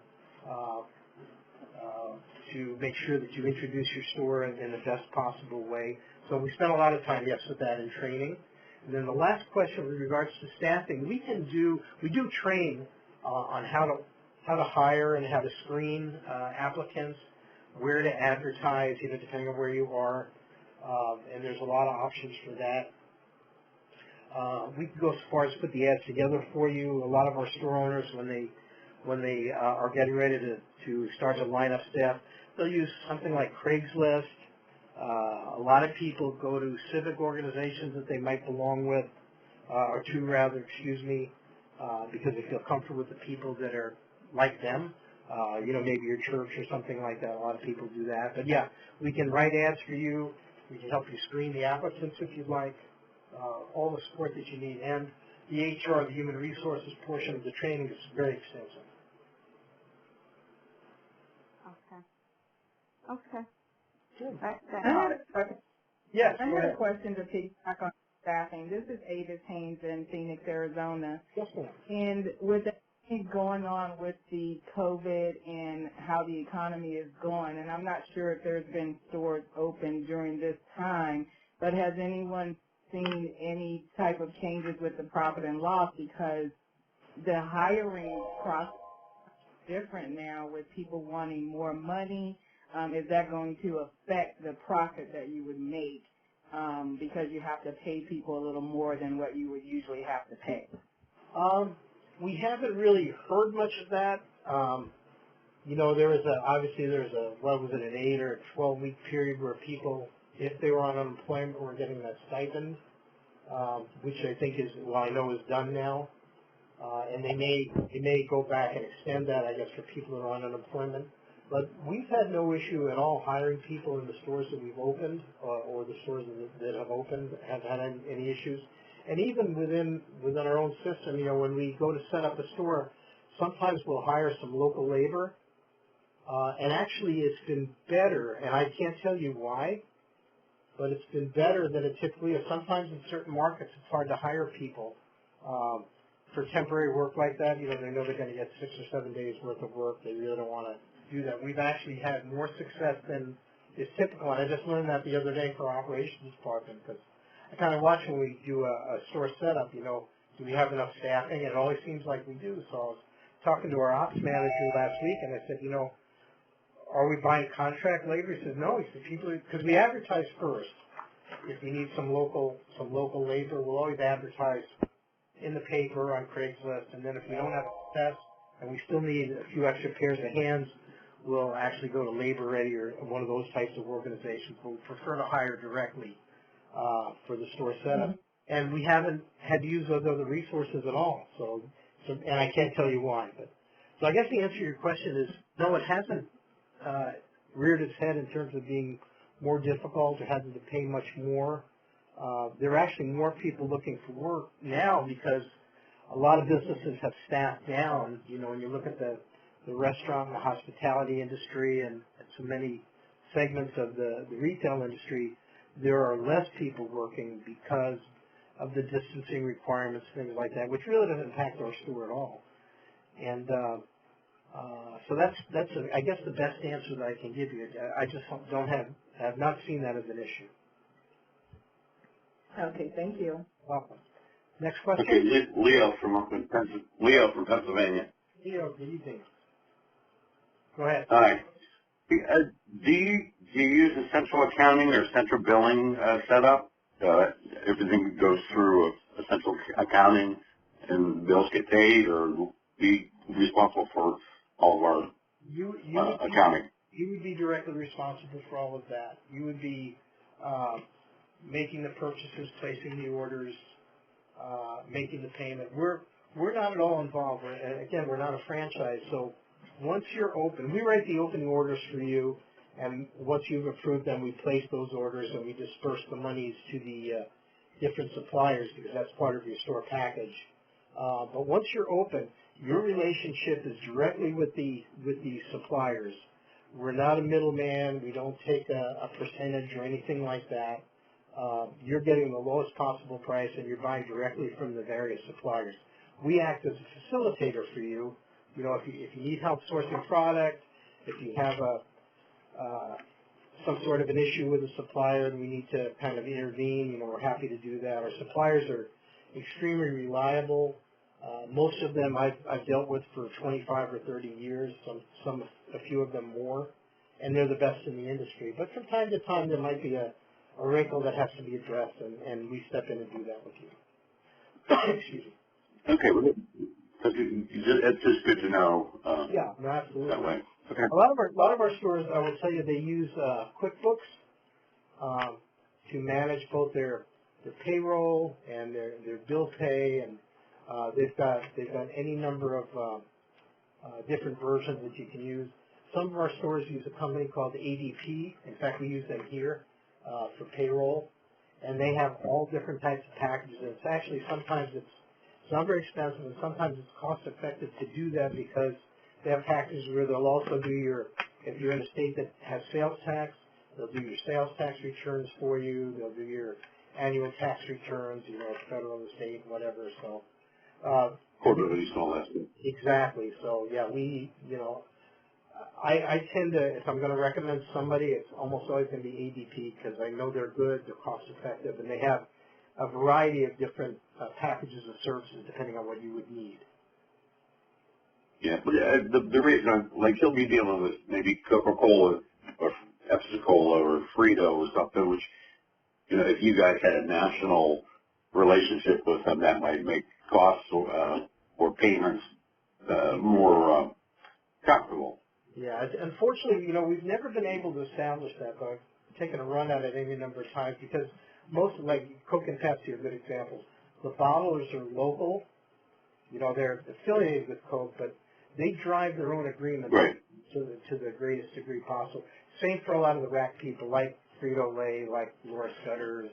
to make sure that you introduce your store in the best possible way. So we spend a lot of time, yes, with that in training. And then the last question with regards to staffing, we do train on how to hire and how to screen applicants, where to advertise, you know, depending on where you are, and there's a lot of options for that. We can go as far as put the ads together for you. A lot of our store owners, when they are getting ready to start to line up staff, they'll use something like Craigslist. A lot of people go to civic organizations that they might belong with, or to rather, because they feel comfortable with the people that are like them. You know, maybe your church or something like that. A lot of people do that. But yeah, we can write ads for you. We can help you screen the applicants if you'd like. All the support that you need. And the HR, the human resources portion of the training is very extensive. Okay. Good. Yes. I had a question to piggyback on staffing. This is Avis Haynes in Phoenix, Arizona. Yes, ma'am. And with everything going on with the COVID and how the economy is going, and I'm not sure if there's been stores open during this time, but has anyone seen any type of changes with the profit and loss, because the hiring process is different now with people wanting more money? Is that going to affect the profit that you would make because you have to pay people a little more than what you would usually have to pay? We haven't really heard much of that. You know, obviously there's an 8 or 12-week period where people, if they were on unemployment, were getting that stipend, which I think I know is done now. And they may go back and extend that, I guess, for people that are on unemployment. But we've had no issue at all hiring people in the stores that we've opened, or the stores that have opened have had any issues. And even within our own system, you know, when we go to set up a store, sometimes we'll hire some local labor. And actually it's been better, and I can't tell you why, but it's been better than it typically is. Sometimes in certain markets it's hard to hire people for temporary work like that. They know they're going to get 6 or 7 days worth of work. They really don't want to do that. We've actually had more success than is typical, and I just learned that the other day for our operations department, because I kind of watch when we do a store setup, do we have enough staffing? And it always seems like we do. So I was talking to our ops manager last week, and I said, are we buying contract labor? He says, no. He said, people, because we advertise first. If we need some local labor, we'll always advertise in the paper on Craigslist, and then if we don't have success and we still need a few extra pairs of hands, we'll actually go to Labor Ready or one of those types of organizations, but we prefer to hire directly for the store setup. And we haven't had to use those other resources at all. So and I can't tell you why. So I guess the answer to your question is no, it hasn't reared its head in terms of being more difficult or having to pay much more. There are actually more people looking for work now because a lot of businesses have staffed down. When you look at the restaurant and the hospitality industry and so many segments of the retail industry, there are less people working because of the distancing requirements, things like that, which really doesn't impact our store at all. And so that's I guess the best answer that I can give you. I just have not seen that as an issue. Okay, thank you. Welcome. Next question. Okay, Leo from Pennsylvania. Leo, good evening. Go ahead. Hi. Do you use a central accounting or central billing setup? Everything goes through a central accounting and bills get paid, or be responsible for all of our accounting? You would be directly responsible for all of that. You would be making the purchases, placing the orders, making the payment. We're not at all involved. We're not a franchise, so once you're open, we write the opening orders for you, and once you've approved them, we place those orders and we disperse the monies to the different suppliers because that's part of your store package. But once you're open, your relationship is directly with the suppliers. We're not a middleman. We don't take a percentage or anything like that. You're getting the lowest possible price, and you're buying directly from the various suppliers. We act as a facilitator for you. If you need help sourcing product, if you have some sort of an issue with a supplier and we need to kind of intervene, we're happy to do that. Our suppliers are extremely reliable. Most of them I've dealt with for 25 or 30 years, a few of them more, and they're the best in the industry. But from time to time there might be a wrinkle that has to be addressed, and we step in and do that with you. Excuse me. Okay, well, it's just good to know. Yeah, no, absolutely. That way. Okay. A lot of our stores, I will tell you, they use QuickBooks to manage both their payroll and their bill pay, and they've got any number of different versions that you can use. Some of our stores use a company called ADP. In fact, we use them here for payroll, and they have all different types of packages. And it's actually sometimes it's not very expensive, and sometimes it's cost effective to do that because they have packages where they'll also do if you're in a state that has sales tax, they'll do your sales tax returns for you. They'll do your annual tax returns, federal and state, whatever. So quarterly, all that stuff. Exactly. So yeah, I tend to, if I'm going to recommend somebody, it's almost always going to be ADP because I know they're good, they're cost effective, and they have a variety of different packages of services depending on what you would need. Yeah, but the reason, he'll be dealing with maybe Coca-Cola or Pepsi-Cola or Frito or something, which, if you guys had a national relationship with them, that might make costs or payments more comfortable. Yeah, unfortunately, we've never been able to establish that, but I've taken a run at it any number of times because most, Coke and Pepsi are good examples. The bottlers are local. They're affiliated with Coke, but they drive their own agreements to the greatest degree possible. Same for a lot of the rack people, like Frito-Lay, like Laura Scudder's,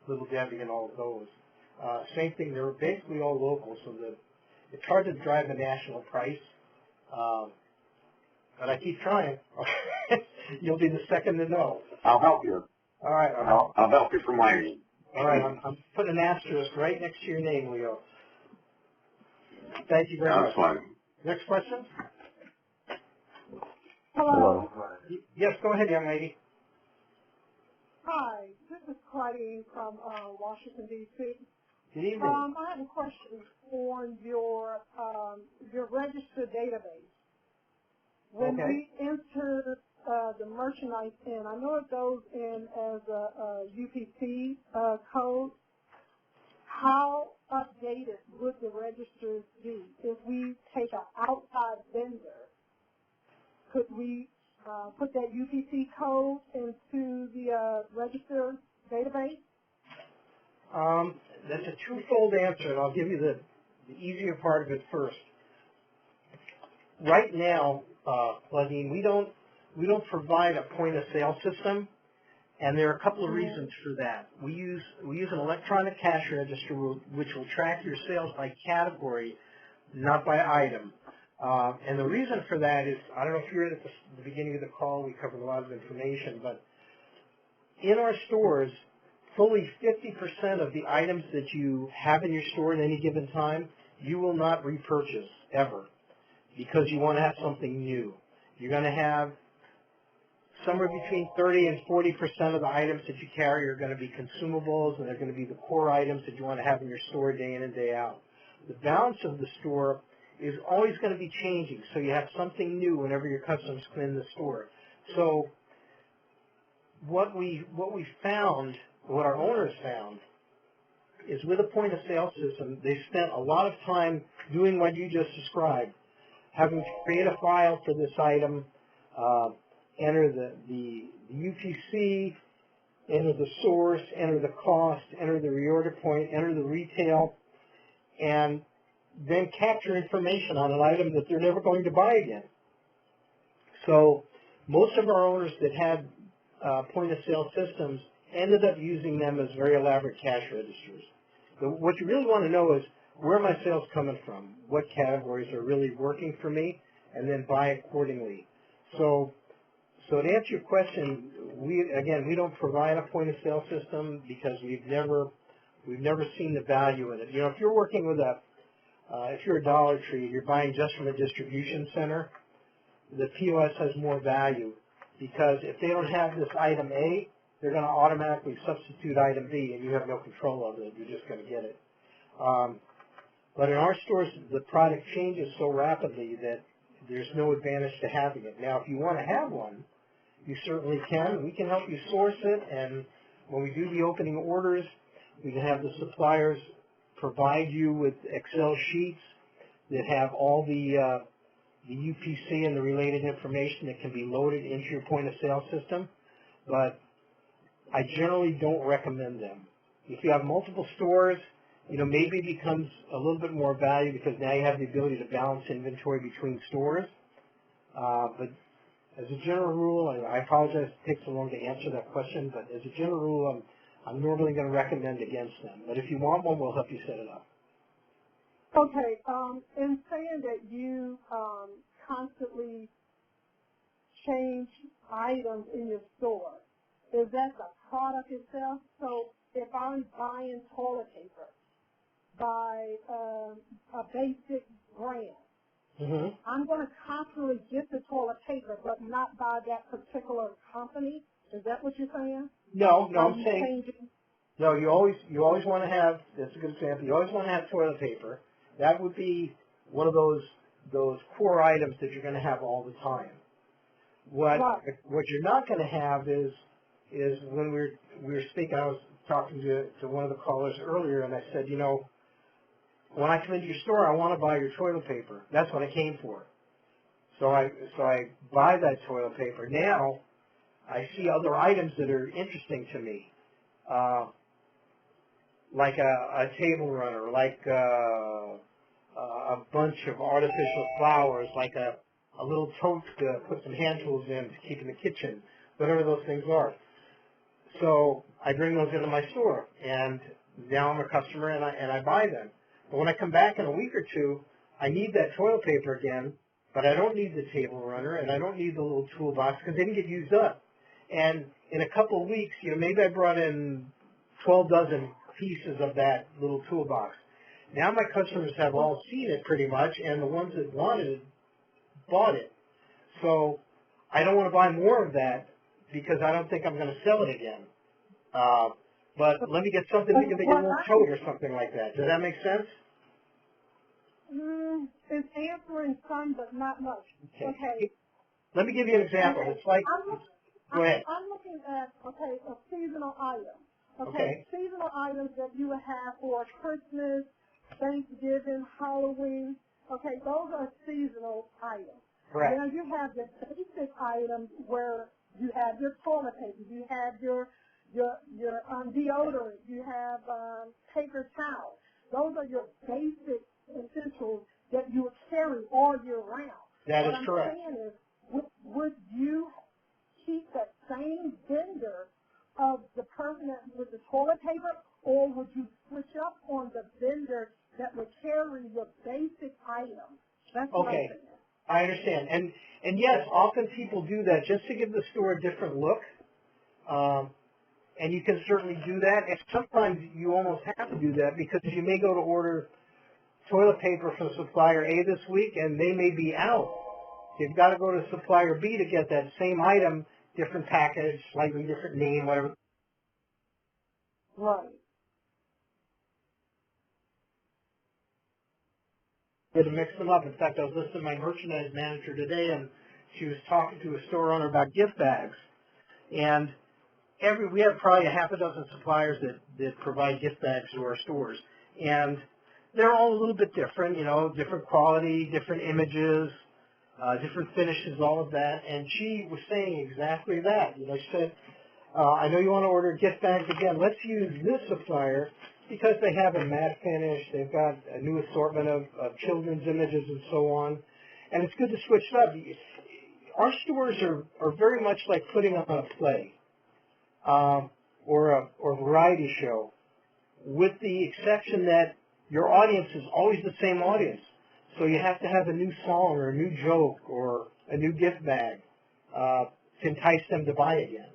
Little Debbie, and all of those. Same thing. They're basically all local, so it's hard to drive a national price. But I keep trying. You'll be the second to know. I'll help you. All right. I'll help you for mine. All right. I'm putting an asterisk right next to your name, Leo. Thank you very much. That's fine. Next question? Hello. Yes, go ahead, young lady. Hi, this is Claudine from Washington, D.C. Good evening. I have a question on your register database. When we enter the merchandise in, I know it goes in as a UPC code. How updated would the registers be? If we take an outside vendor, could we put that UPC code into the register database? That's a twofold answer, and I'll give you the easier part of it first. Right now, Claudine, we don't provide a point of sale system, and there are a couple of reasons for that. We use an electronic cash register which will track your sales by category, not by item. And the reason for that is, I don't know if you were at the beginning of the call, we covered a lot of information, but in our stores, fully 50% of the items that you have in your store at any given time, you will not repurchase ever because you want to have something new. You're going to have somewhere between 30 and 40% of the items that you carry are going to be consumables, and they're going to be the core items that you want to have in your store day in and day out. The balance of the store is always going to be changing, so you have something new whenever your customers come in the store. So what we found, what our owners found, is with a point of sale system, they spent a lot of time doing what you just described, having to create a file for this item, enter the UPC, enter the source, enter the cost, enter the reorder point, enter the retail, and then capture information on an item that they're never going to buy again. So most of our owners that had point of sale systems ended up using them as very elaborate cash registers. So what you really want to know is where are my sales coming from, what categories are really working for me, and then buy accordingly. So to answer your question, we don't provide a point of sale system because we've never seen the value in it. You know, if you're working with if you're a Dollar Tree, you're buying just from a distribution center, the POS has more value because if they don't have this item A, they're going to automatically substitute item B, and you have no control of it. You're just going to get it. But in our stores, the product changes so rapidly that there's no advantage to having it. Now, if you want to have one, you certainly can. We can help you source it, and when we do the opening orders, we can have the suppliers provide you with Excel sheets that have all the UPC and the related information that can be loaded into your point of sale system. But I generally don't recommend them. If you have multiple stores, you know, maybe it becomes a little bit more value because now you have the ability to balance inventory between stores. But as a general rule, I apologize it takes so long to answer that question, but as a general rule, I'm normally going to recommend against them. But if you want one, we'll help you set it up. Okay. In saying that you constantly change items in your store, is that the product itself? So if I'm buying toilet paper by a basic brand, I'm going to constantly get the toilet paper, but not by that particular company. Is that what you're saying? No, I'm saying no. You always want to have. That's a good example. You always want to have toilet paper. That would be one of those core items that you're going to have all the time. What you're not going to have is when we were speaking. I was talking to one of the callers earlier, and I said, you know, when I come into your store, I want to buy your toilet paper. That's what I came for. So I buy that toilet paper. Now I see other items that are interesting to me, like a table runner, like a bunch of artificial flowers, like a little tote to put some hand tools in to keep in the kitchen, whatever those things are. So I bring those into my store, and now I'm a customer, and I buy them. But when I come back in a week or two, I need that toilet paper again, but I don't need the table runner, and I don't need the little toolbox because they didn't get used up. And in a couple of weeks, maybe I brought in 12 dozen pieces of that little toolbox. Now my customers have all seen it pretty much, and the ones that wanted it bought it. So I don't want to buy more of that because I don't think I'm going to sell it again. But let me get something that they won't tote or something like that. Does that make sense? It's answering some, but not much. Okay. Let me give you an example. It's like, go ahead. I'm looking at, a seasonal item. Seasonal items that you would have for Christmas, Thanksgiving, Halloween. Okay, those are seasonal items. Correct. Now you have the basic items where you have your toilet paper, you have your deodorant, you have paper towels. Those are your basic essentials that you would carry all year round. That is correct. What I'm saying is, would you keep that same vendor of the person that with the toilet paper, or would you switch up on the vendor that would carry your basic items? That's what I'm saying. I understand. And yes, often people do that just to give the store a different look. And you can certainly do that. And sometimes you almost have to do that because you may go to order toilet paper from supplier A this week and they may be out. You've got to go to supplier B to get that same item, different package, slightly different name, whatever. Right. To mix them up. In fact, I was listening to my merchandise manager today, and she was talking to a store owner about gift bags. And we have probably a half a dozen suppliers that provide gift bags to our stores. And they're all a little bit different, different quality, different images, different finishes, all of that. And she was saying exactly that. She said, I know you want to order gift bags again. Let's use this supplier because they have a matte finish. They've got a new assortment of children's images and so on. And it's good to switch it up. Our stores are very much like putting on a play or a variety show, with the exception that your audience is always the same audience. So you have to have a new song or a new joke or a new gift bag to entice them to buy again.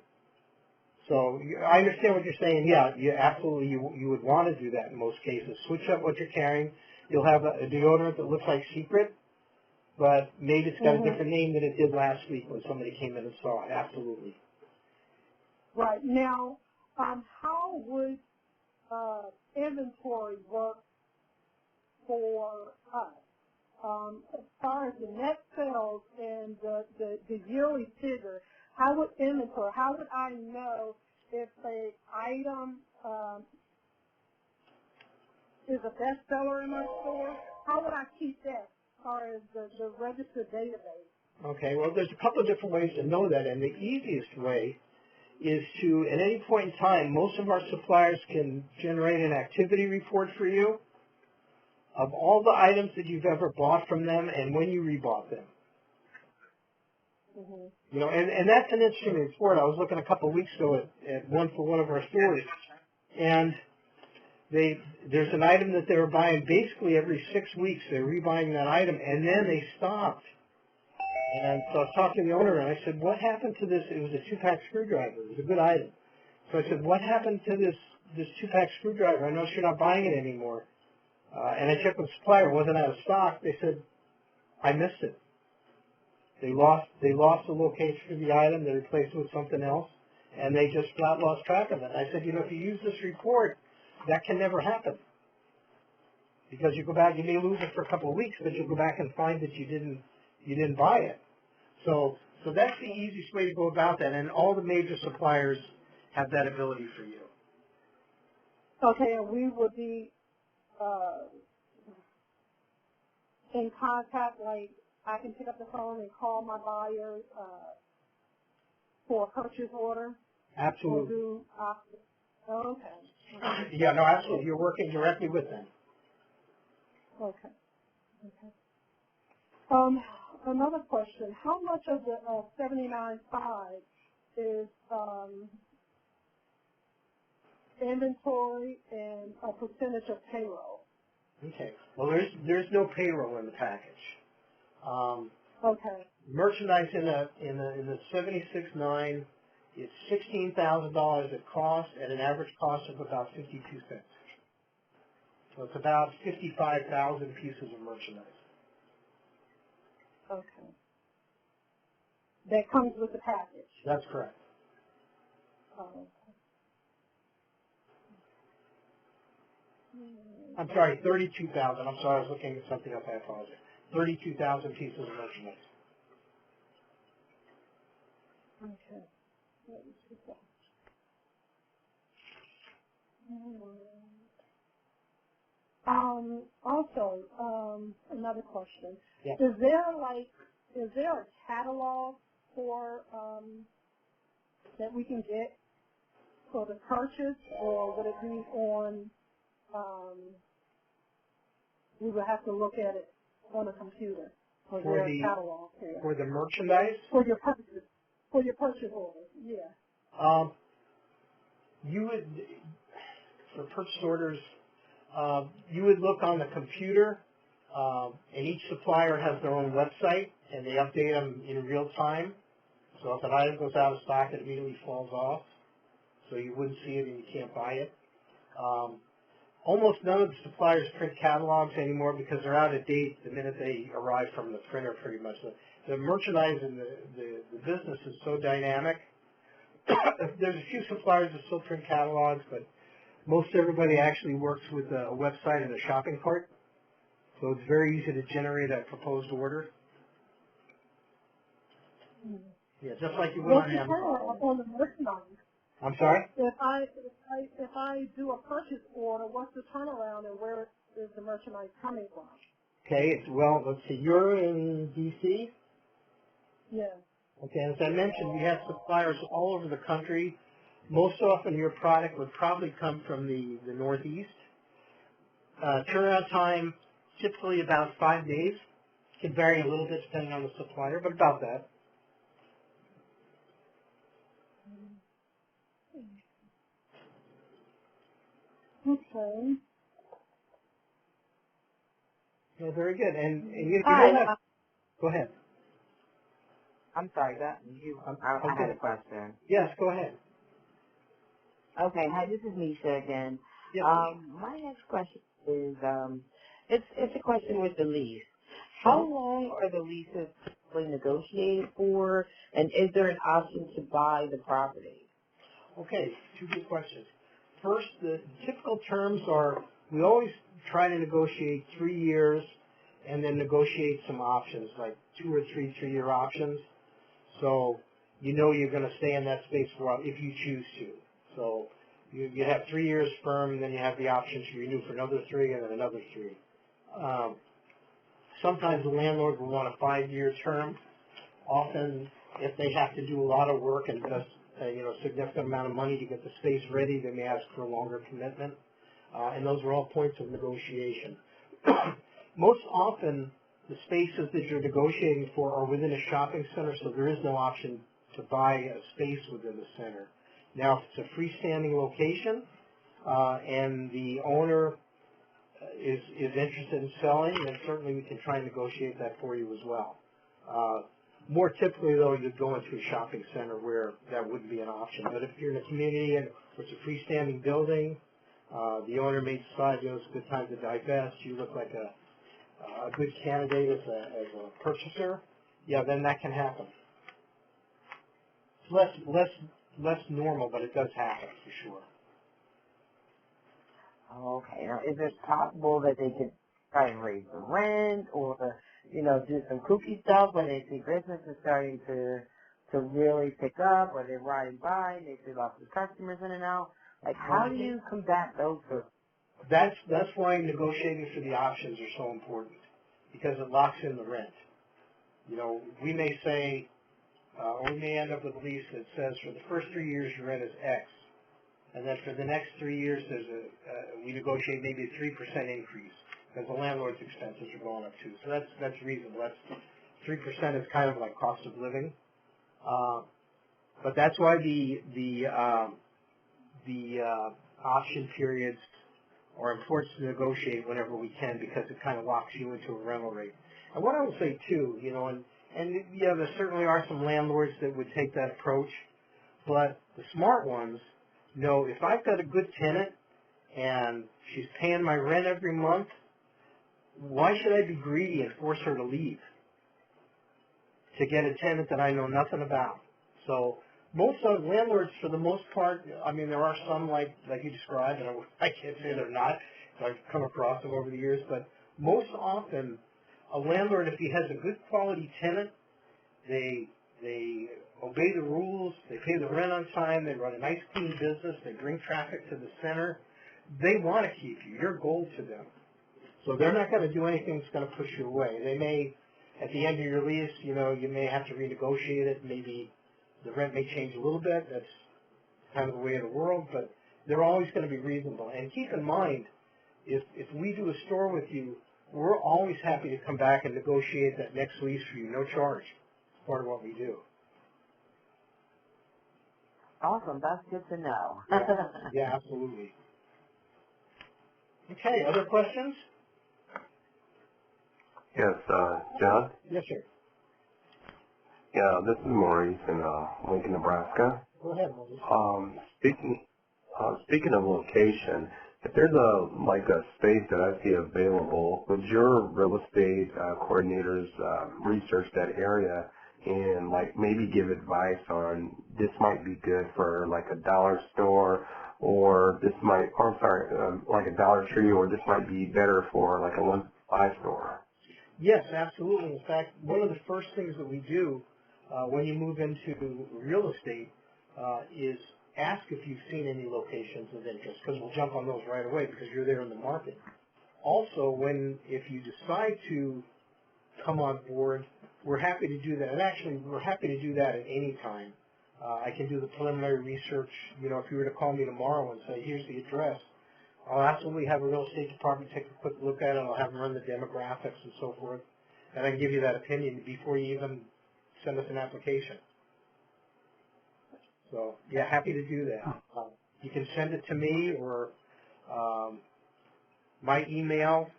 So I understand what you're saying. Yeah, absolutely, you would want to do that in most cases. Switch up what you're carrying. You'll have a deodorant that looks like Secret, but maybe it's got a different name than it did last week when somebody came in and saw it. Absolutely. Right. Now, how would inventory work for us? As far as the net sales and the yearly figure, how would I know if an item is a bestseller in my store? How would I keep that as far as the registered database? Okay, well, there's a couple of different ways to know that, and the easiest way is to, at any point in time, most of our suppliers can generate an activity report for you of all the items that you've ever bought from them and when you rebought them. And that's an interesting report. I was looking a couple of weeks ago at one for one of our stores, and there's an item that they were buying basically every 6 weeks. They're rebuying that item, and then they stopped. And so I was talking to the owner, and I said, what happened to this? It was a 2-pack screwdriver. It was a good item. So I said, what happened to this 2-pack screwdriver? I noticed you're not buying it anymore. And I checked with the supplier. It wasn't out of stock. They said, I missed it. They lost the location for the item. They replaced it with something else, and they just lost track of it. I said, if you use this report, that can never happen. Because you go back, you may lose it for a couple of weeks, but you'll go back and find that you didn't buy it. So that's the easiest way to go about that, and all the major suppliers have that ability for you. Okay, and we will be in contact, like I can pick up the phone and call my buyers for a purchase order? Absolutely. Okay. Yeah, no, absolutely. You're working directly with them. Okay. Another question. How much of the $79.5 is inventory and a percentage of payroll? Okay. Well, there's no payroll in the package. Okay. Merchandise in the 76.9 It's $16,000 at cost at an average cost of about 52 cents. So it's about 55,000 pieces of merchandise. Okay. That comes with the package. That's correct. Oh, okay. I'm sorry, 32,000. I'm sorry, I was looking at something else. I apologize. 32,000 pieces of merchandise. Okay. Also, another question. Yeah. Is there a catalog for, that we can get for the purchase, or would it be on, we would have to look at it on a computer? Or For a catalog here? For the merchandise? For your purchase order, yeah. You would, for purchase orders, you would look on the computer, and each supplier has their own website, and they update them in real time. So if an item goes out of stock, it immediately falls off. So you wouldn't see it and you can't buy it. Almost none of the suppliers print catalogs anymore because they're out of date the minute they arrive from the printer, pretty much. The merchandise and the business is so dynamic. There's a few suppliers that still print catalogs, but most everybody actually works with a website and a shopping cart. So it's very easy to generate a proposed order. Yeah, just like you would on Amazon. On the merchandise. I'm sorry? If I do a purchase order, what's the turnaround and where is the merchandise coming from? Okay, well, let's see. You're in D.C.? Yeah. Okay, as I mentioned, we have suppliers all over the country. Most often your product would probably come from the Northeast. Turnaround time, typically about 5 days. Can vary a little bit depending on the supplier, but about that. Okay. Yeah, very good. And you Hi. don't have... Go ahead. I'm sorry, I had a question. Yes, go ahead. Okay, hi, this is Nisha again. Yes, my next question is, it's a question with the lease. How long are the leases typically negotiated for, and is there an option to buy the property? Okay, two good questions. First, the typical terms are, we always try to negotiate 3 years and then negotiate some options, like 2 or 3 3-year options. So you know you're going to stay in that space for a while if you choose to. So you have 3 years firm, and then you have the option to renew for another 3 and then another 3. Sometimes the landlord will want a 5-year term. Often, if they have to do a lot of work and invest a significant amount of money to get the space ready, they may ask for a longer commitment. And those are all points of negotiation. Most often, the spaces that you're negotiating for are within a shopping center, so there is no option to buy a space within the center. Now, if it's a freestanding location and the owner is interested in selling, then certainly we can try and negotiate that for you as well. More typically, though, you'd go into a shopping center where that wouldn't be an option. But if you're in a community and it's a freestanding building, the owner may decide it's a good time to divest, you look like a good candidate as a purchaser, yeah, then that can happen. It's less normal, but it does happen for sure. Okay, now is it possible that they could try and raise the rent or, do some kooky stuff when they see business is starting to really pick up, or they're riding by and they see lots of customers in and out? Like, how do you combat those sorts? That's why negotiating for the options are so important, because it locks in the rent. We may say, or we may end up with a lease that says for the first 3 years your rent is X, and then for the next 3 years we negotiate maybe a 3% increase because the landlord's expenses are going up too. So that's reasonable. 3% is kind of like cost of living, but that's why the option periods are important to negotiate whenever we can, because it kind of locks you into a rental rate. And what I will say too, there certainly are some landlords that would take that approach, But the smart ones know if I've got a good tenant and she's paying my rent every month, why should I be greedy and force her to leave to get a tenant that I know nothing about? So most of landlords, for the most part, I mean, there are some like you described, and I can't say they're not. I've come across them over the years, but most often, a landlord, if he has a good quality tenant, they obey the rules, they pay the rent on time, they run a nice clean business, they bring traffic to the center, they want to keep you. You're gold to them. So they're not going to do anything that's going to push you away. They may, at the end of your lease, you may have to renegotiate it. Maybe the rent may change a little bit. That's kind of the way of the world, but they're always going to be reasonable. And keep in mind, if we do a store with you, we're always happy to come back and negotiate that next lease for you, no charge. It's part of what we do. Awesome. That's good to know. Yeah, absolutely. Okay, other questions? Yes, John? Yes, sir. Yeah, this is Maurice in Lincoln, Nebraska. Go ahead, Maurice. Speaking of location, if there's a space that I see available, would your real estate coordinators research that area and maybe give advice on this might be good for a dollar store, or this might, like a Dollar Tree, or this might be better for a 1-5 store? Yes, absolutely. In fact, one of the first things that we do when you move into real estate is ask if you've seen any locations of interest, because we'll jump on those right away because you're there in the market. Also, if you decide to come on board, we're happy to do that. And actually, we're happy to do that at any time. I can do the preliminary research. If you were to call me tomorrow and say, here's the address, I'll absolutely have a real estate department take a quick look at it. I'll have them run the demographics and so forth, and I can give you that opinion before you even send us an application. So, yeah, happy to do that. You can send it to me or my email.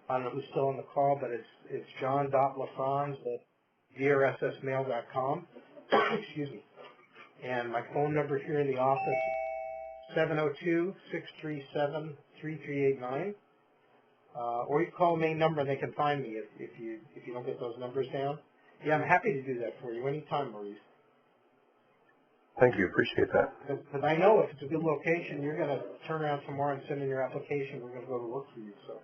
I don't know who's still on the call, but it's john.lafronz@drssmail.com. Excuse me. And my phone number here in the office, 702-637-3389. Or you can call the main number and they can find me if you don't get those numbers down. Yeah, I'm happy to do that for you anytime, Maurice. Thank you. Appreciate that. Because I know if it's a good location, you're going to turn around tomorrow and send in your application. We're going to go to work for you. So.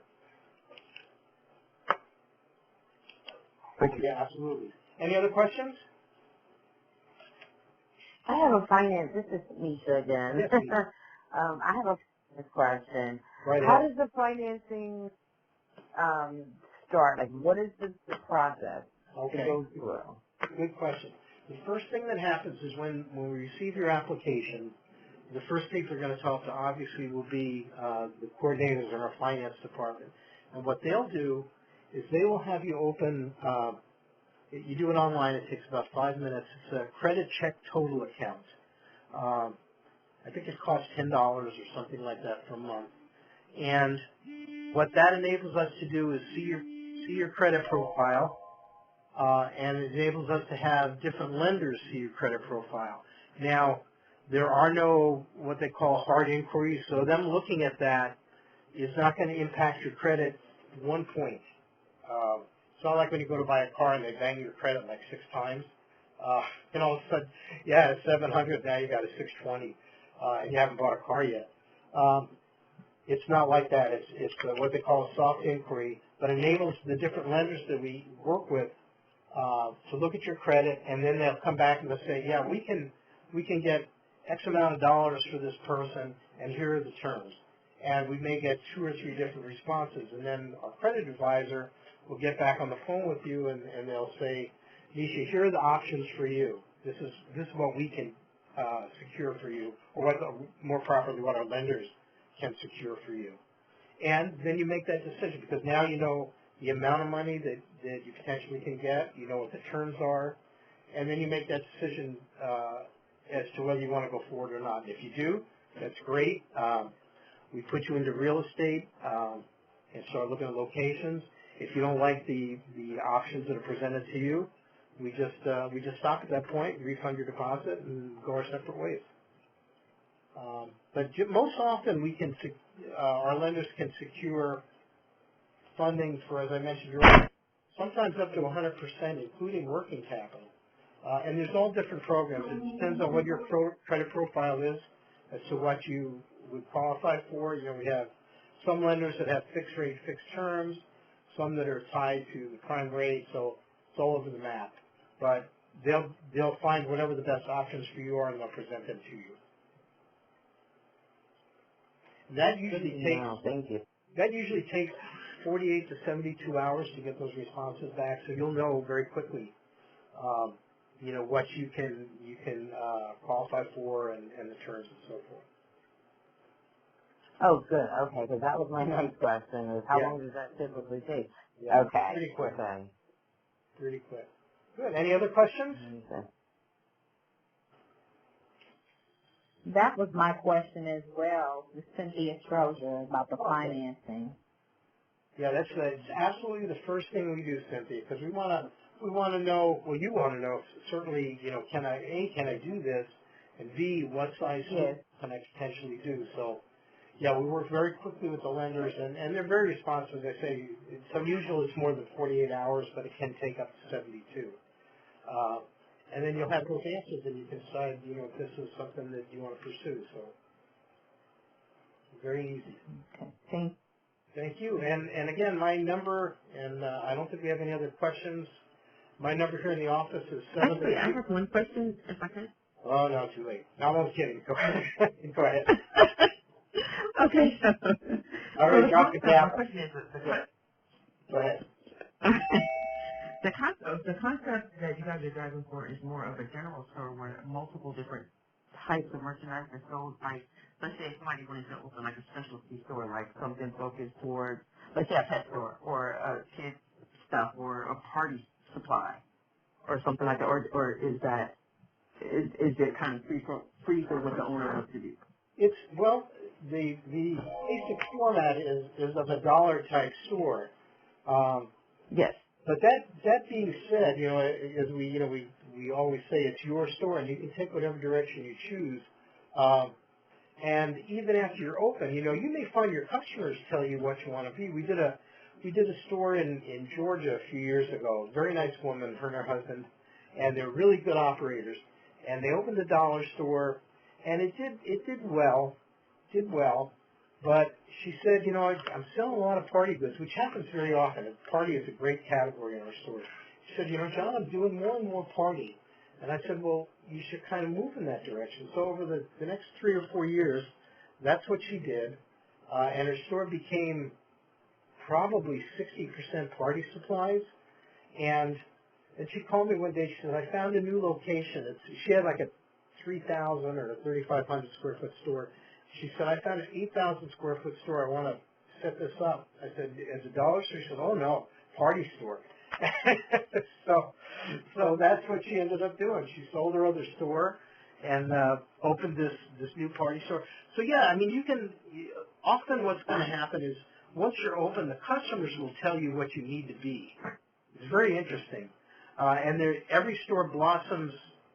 Thank you. Yeah, absolutely. Any other questions? I have a finance. This is Misha again. Yes, I have a question. Right How ahead. does the financing start? What is the process to go through? Good question. The first thing that happens is when we receive your application, the first people we're going to talk to obviously will be the coordinators in our finance department. And what they'll do is they will have you open, you do it online, it takes about 5 minutes. It's a credit check total account. I think it costs $10 or something like that per month. And what that enables us to do is see your credit profile, and it enables us to have different lenders see your credit profile. Now, there are no what they call hard inquiries, so them looking at that is not going to impact your credit 1 point. It's not like when you go to buy a car and they bang your credit 6 times. And all of a sudden, yeah, it's 700, now you got a 620, and you haven't bought a car yet. It's not like that. It's what they call a soft inquiry, but enables the different lenders that we work with to look at your credit, and then they'll come back and they'll say, yeah, we can get X amount of dollars for this person, and here are the terms. And we may get 2 or 3 different responses, and then our credit advisor will get back on the phone with you, and they'll say, Nisha, here are the options for you. This is what we can secure for you, or more properly, what our lenders can secure for you. And then you make that decision, because now you know the amount of money that you potentially can get, you know what the terms are, and then you make that decision as to whether you want to go forward or not. And if you do, that's great. We put you into real estate and start looking at locations. If you don't like the options that are presented to you, we just stop at that point, refund your deposit, and go our separate ways. But most often our lenders can secure funding for, as I mentioned earlier, sometimes up to 100%, including working capital. And there's all different programs. It depends on what your credit profile is as to what you would qualify for. You know, we have some lenders that have fixed rate, fixed terms, some that are tied to the prime rate, so it's all over the map. But they'll find whatever the best options for you are, and they'll present them to you. That usually takes 48 to 72 hours to get those responses back, so you'll know very quickly, you know, what you can qualify for and the terms and so forth. Oh, good. Okay, because that was my next question: is how long does that typically take? Yeah, okay. Pretty quick. Okay. Pretty quick. Good. Any other questions? Okay. That was my question as well, with Cynthia Strozier, about the financing. Yeah, that's absolutely the first thing we do, Cynthia, because we want to know. Well, you want to know certainly. You know, can I do this, and B, what size can I potentially do? So, yeah, we work very quickly with the lenders, and they're very responsive. As I say, it's unusual. It's more than 48 hours, but it can take up to 72. And then you'll have those answers, and you can decide, you know, if this is something that you want to pursue. So, very easy. Okay. Thank you. And again, my number, and I don't think we have any other questions. My number here in the office is 7. Actually, I have one question, if I could. Oh, no, too late. No, I'm kidding. Go ahead. Go ahead. Okay. All right, drop it down. My question is, Go ahead. The concept that you guys are driving for is more of a general store where multiple different types of merchandise are sold. Like, let's say somebody wanted to open like a specialty store, like something focused towards, let's say a pet store or a kid stuff or a party supply or something like that. Or is it kind of free for what the owner wants to do? It's, well, the basic format is of a dollar type store. Yes. But that being said, you know, as we always say, it's your store, and you can take whatever direction you choose. And even after you're open, you know, you may find your customers tell you what you want to be. We did a store in Georgia a few years ago. Very nice woman, her and her husband, and they're really good operators. And they opened a dollar store, and it did well. But she said, you know, I'm selling a lot of party goods, which happens very often. Party is a great category in our stores. She said, you know, John, I'm doing more and more party. And I said, well, you should kind of move in that direction. So over the next 3 or 4 years, that's what she did. And her store became probably 60% party supplies. And she called me one day. She said, I found a new location. She had like a 3,000 or a 3,500 square foot store. She said, I found an 8,000 square foot store. I want to set this up. I said, as a dollar store? She said, oh, no, party store. So that's what she ended up doing. She sold her other store and opened this new party store. So, yeah, I mean, often what's going to happen is once you're open, the customers will tell you what you need to be. It's very interesting. And every store blossoms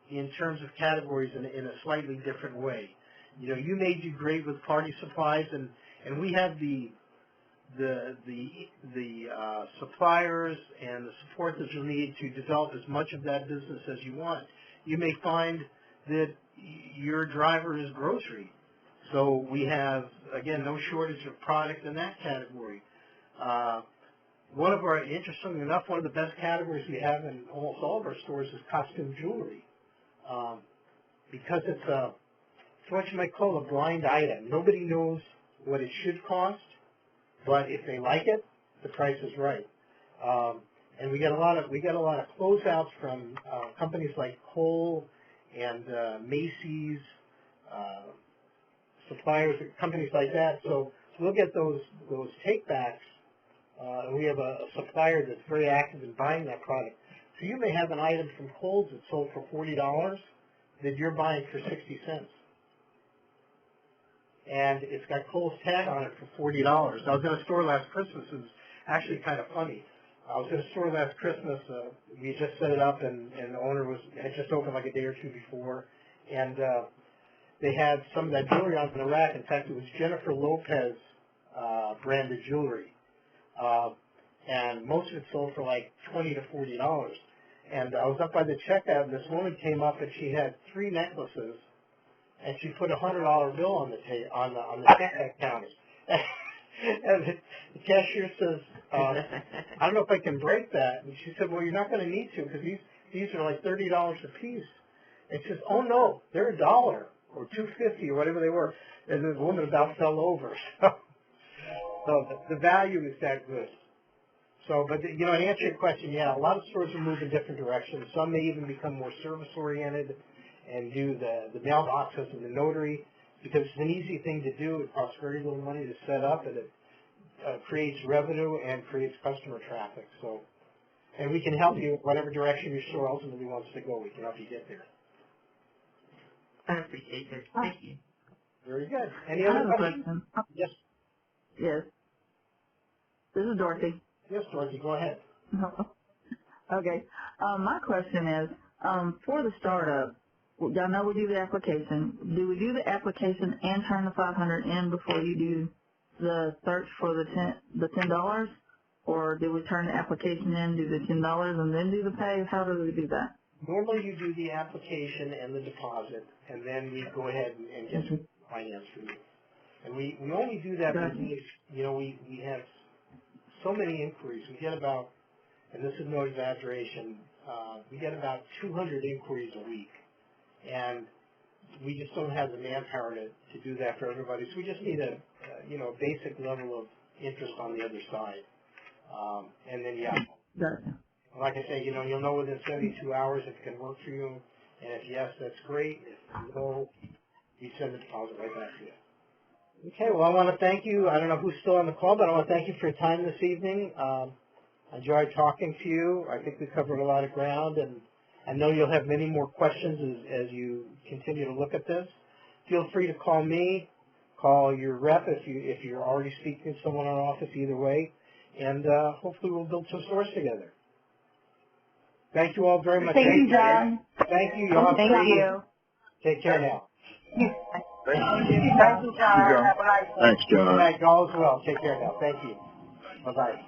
in terms of categories in a slightly different way. You know, you may do great with party supplies, and we have the suppliers and the support that you'll need to develop as much of that business as you want. You may find that your driver is grocery. So we have, again, no shortage of product in that category. Interestingly enough, one of the best categories we have in almost all of our stores is costume jewelry. Because it's what you might call a blind item. Nobody knows what it should cost, but if they like it, the price is right. And we get a lot of closeouts from companies like Kohl and Macy's, suppliers, companies like that. So we'll get those take-backs, and we have a supplier that's very active in buying that product. So you may have an item from Kohl's that's sold for $40 that you're buying for 60 cents. And it's got Kohl's tag on it for $40. I was in a store last Christmas. It was actually kind of funny. I was in a store last Christmas. We just set it up, and the owner had just opened like a day or two before, and they had some of that jewelry on the rack. In fact, it was Jennifer Lopez branded jewelry, and most of it sold for like $20 to $40. And I was up by the checkout, and this woman came up, and she had 3 necklaces, and she put a $100 bill on the checkout counter. And the cashier says, I don't know if I can break that. And she said, well, you're not going to need to, because these are like $30 a piece. And she says, oh no, they're $1 or $2.50 or whatever they were. And the woman about fell over. So the value is that good. So, but to answer your question, yeah, a lot of stores will move in different directions. Some may even become more service-oriented and do the mailboxes and the notary, because it's an easy thing to do. It costs very little money to set up, and it creates revenue and creates customer traffic. So, and we can help you whatever direction your store ultimately wants to go. We can help you get there. I appreciate it. Thank you. Very good. Any other questions? Question. Yes. Yes. This is Dorothy. Yes, Dorothy, go ahead. Okay. My question is, for the startup, y'all know we do the application. Do we do the application and turn the $500 in before you do the search for the $10, or do we turn the application in, do the $10, and then do the pay? How do we do that? Normally, you do the application and the deposit, and then we go ahead and get some finance for you. And we only do that because we have so many inquiries. We get about, and this is no exaggeration, we get about 200 inquiries a week. And we just don't have the manpower to do that for everybody. So we just need a basic level of interest on the other side. And then, like I say, you'll know within 72 hours if it can work for you. And if yes, that's great. If no, we send the deposit right back to you. Okay, well, I want to thank you. I don't know who's still on the call, but I want to thank you for your time this evening. I enjoyed talking to you. I think we covered a lot of ground, and I know you'll have many more questions as you continue to look at this. Feel free to call me, call your rep if you're already speaking to someone in our office, either way, and hopefully we'll build some stores together. Thank you all very much. Thank you, John. Thank you. Y'all have Thank you. Take care now. Thank you, John. Have a nice day. Thanks, John. All right, y'all as well. Take care now. Thank you. Bye-bye.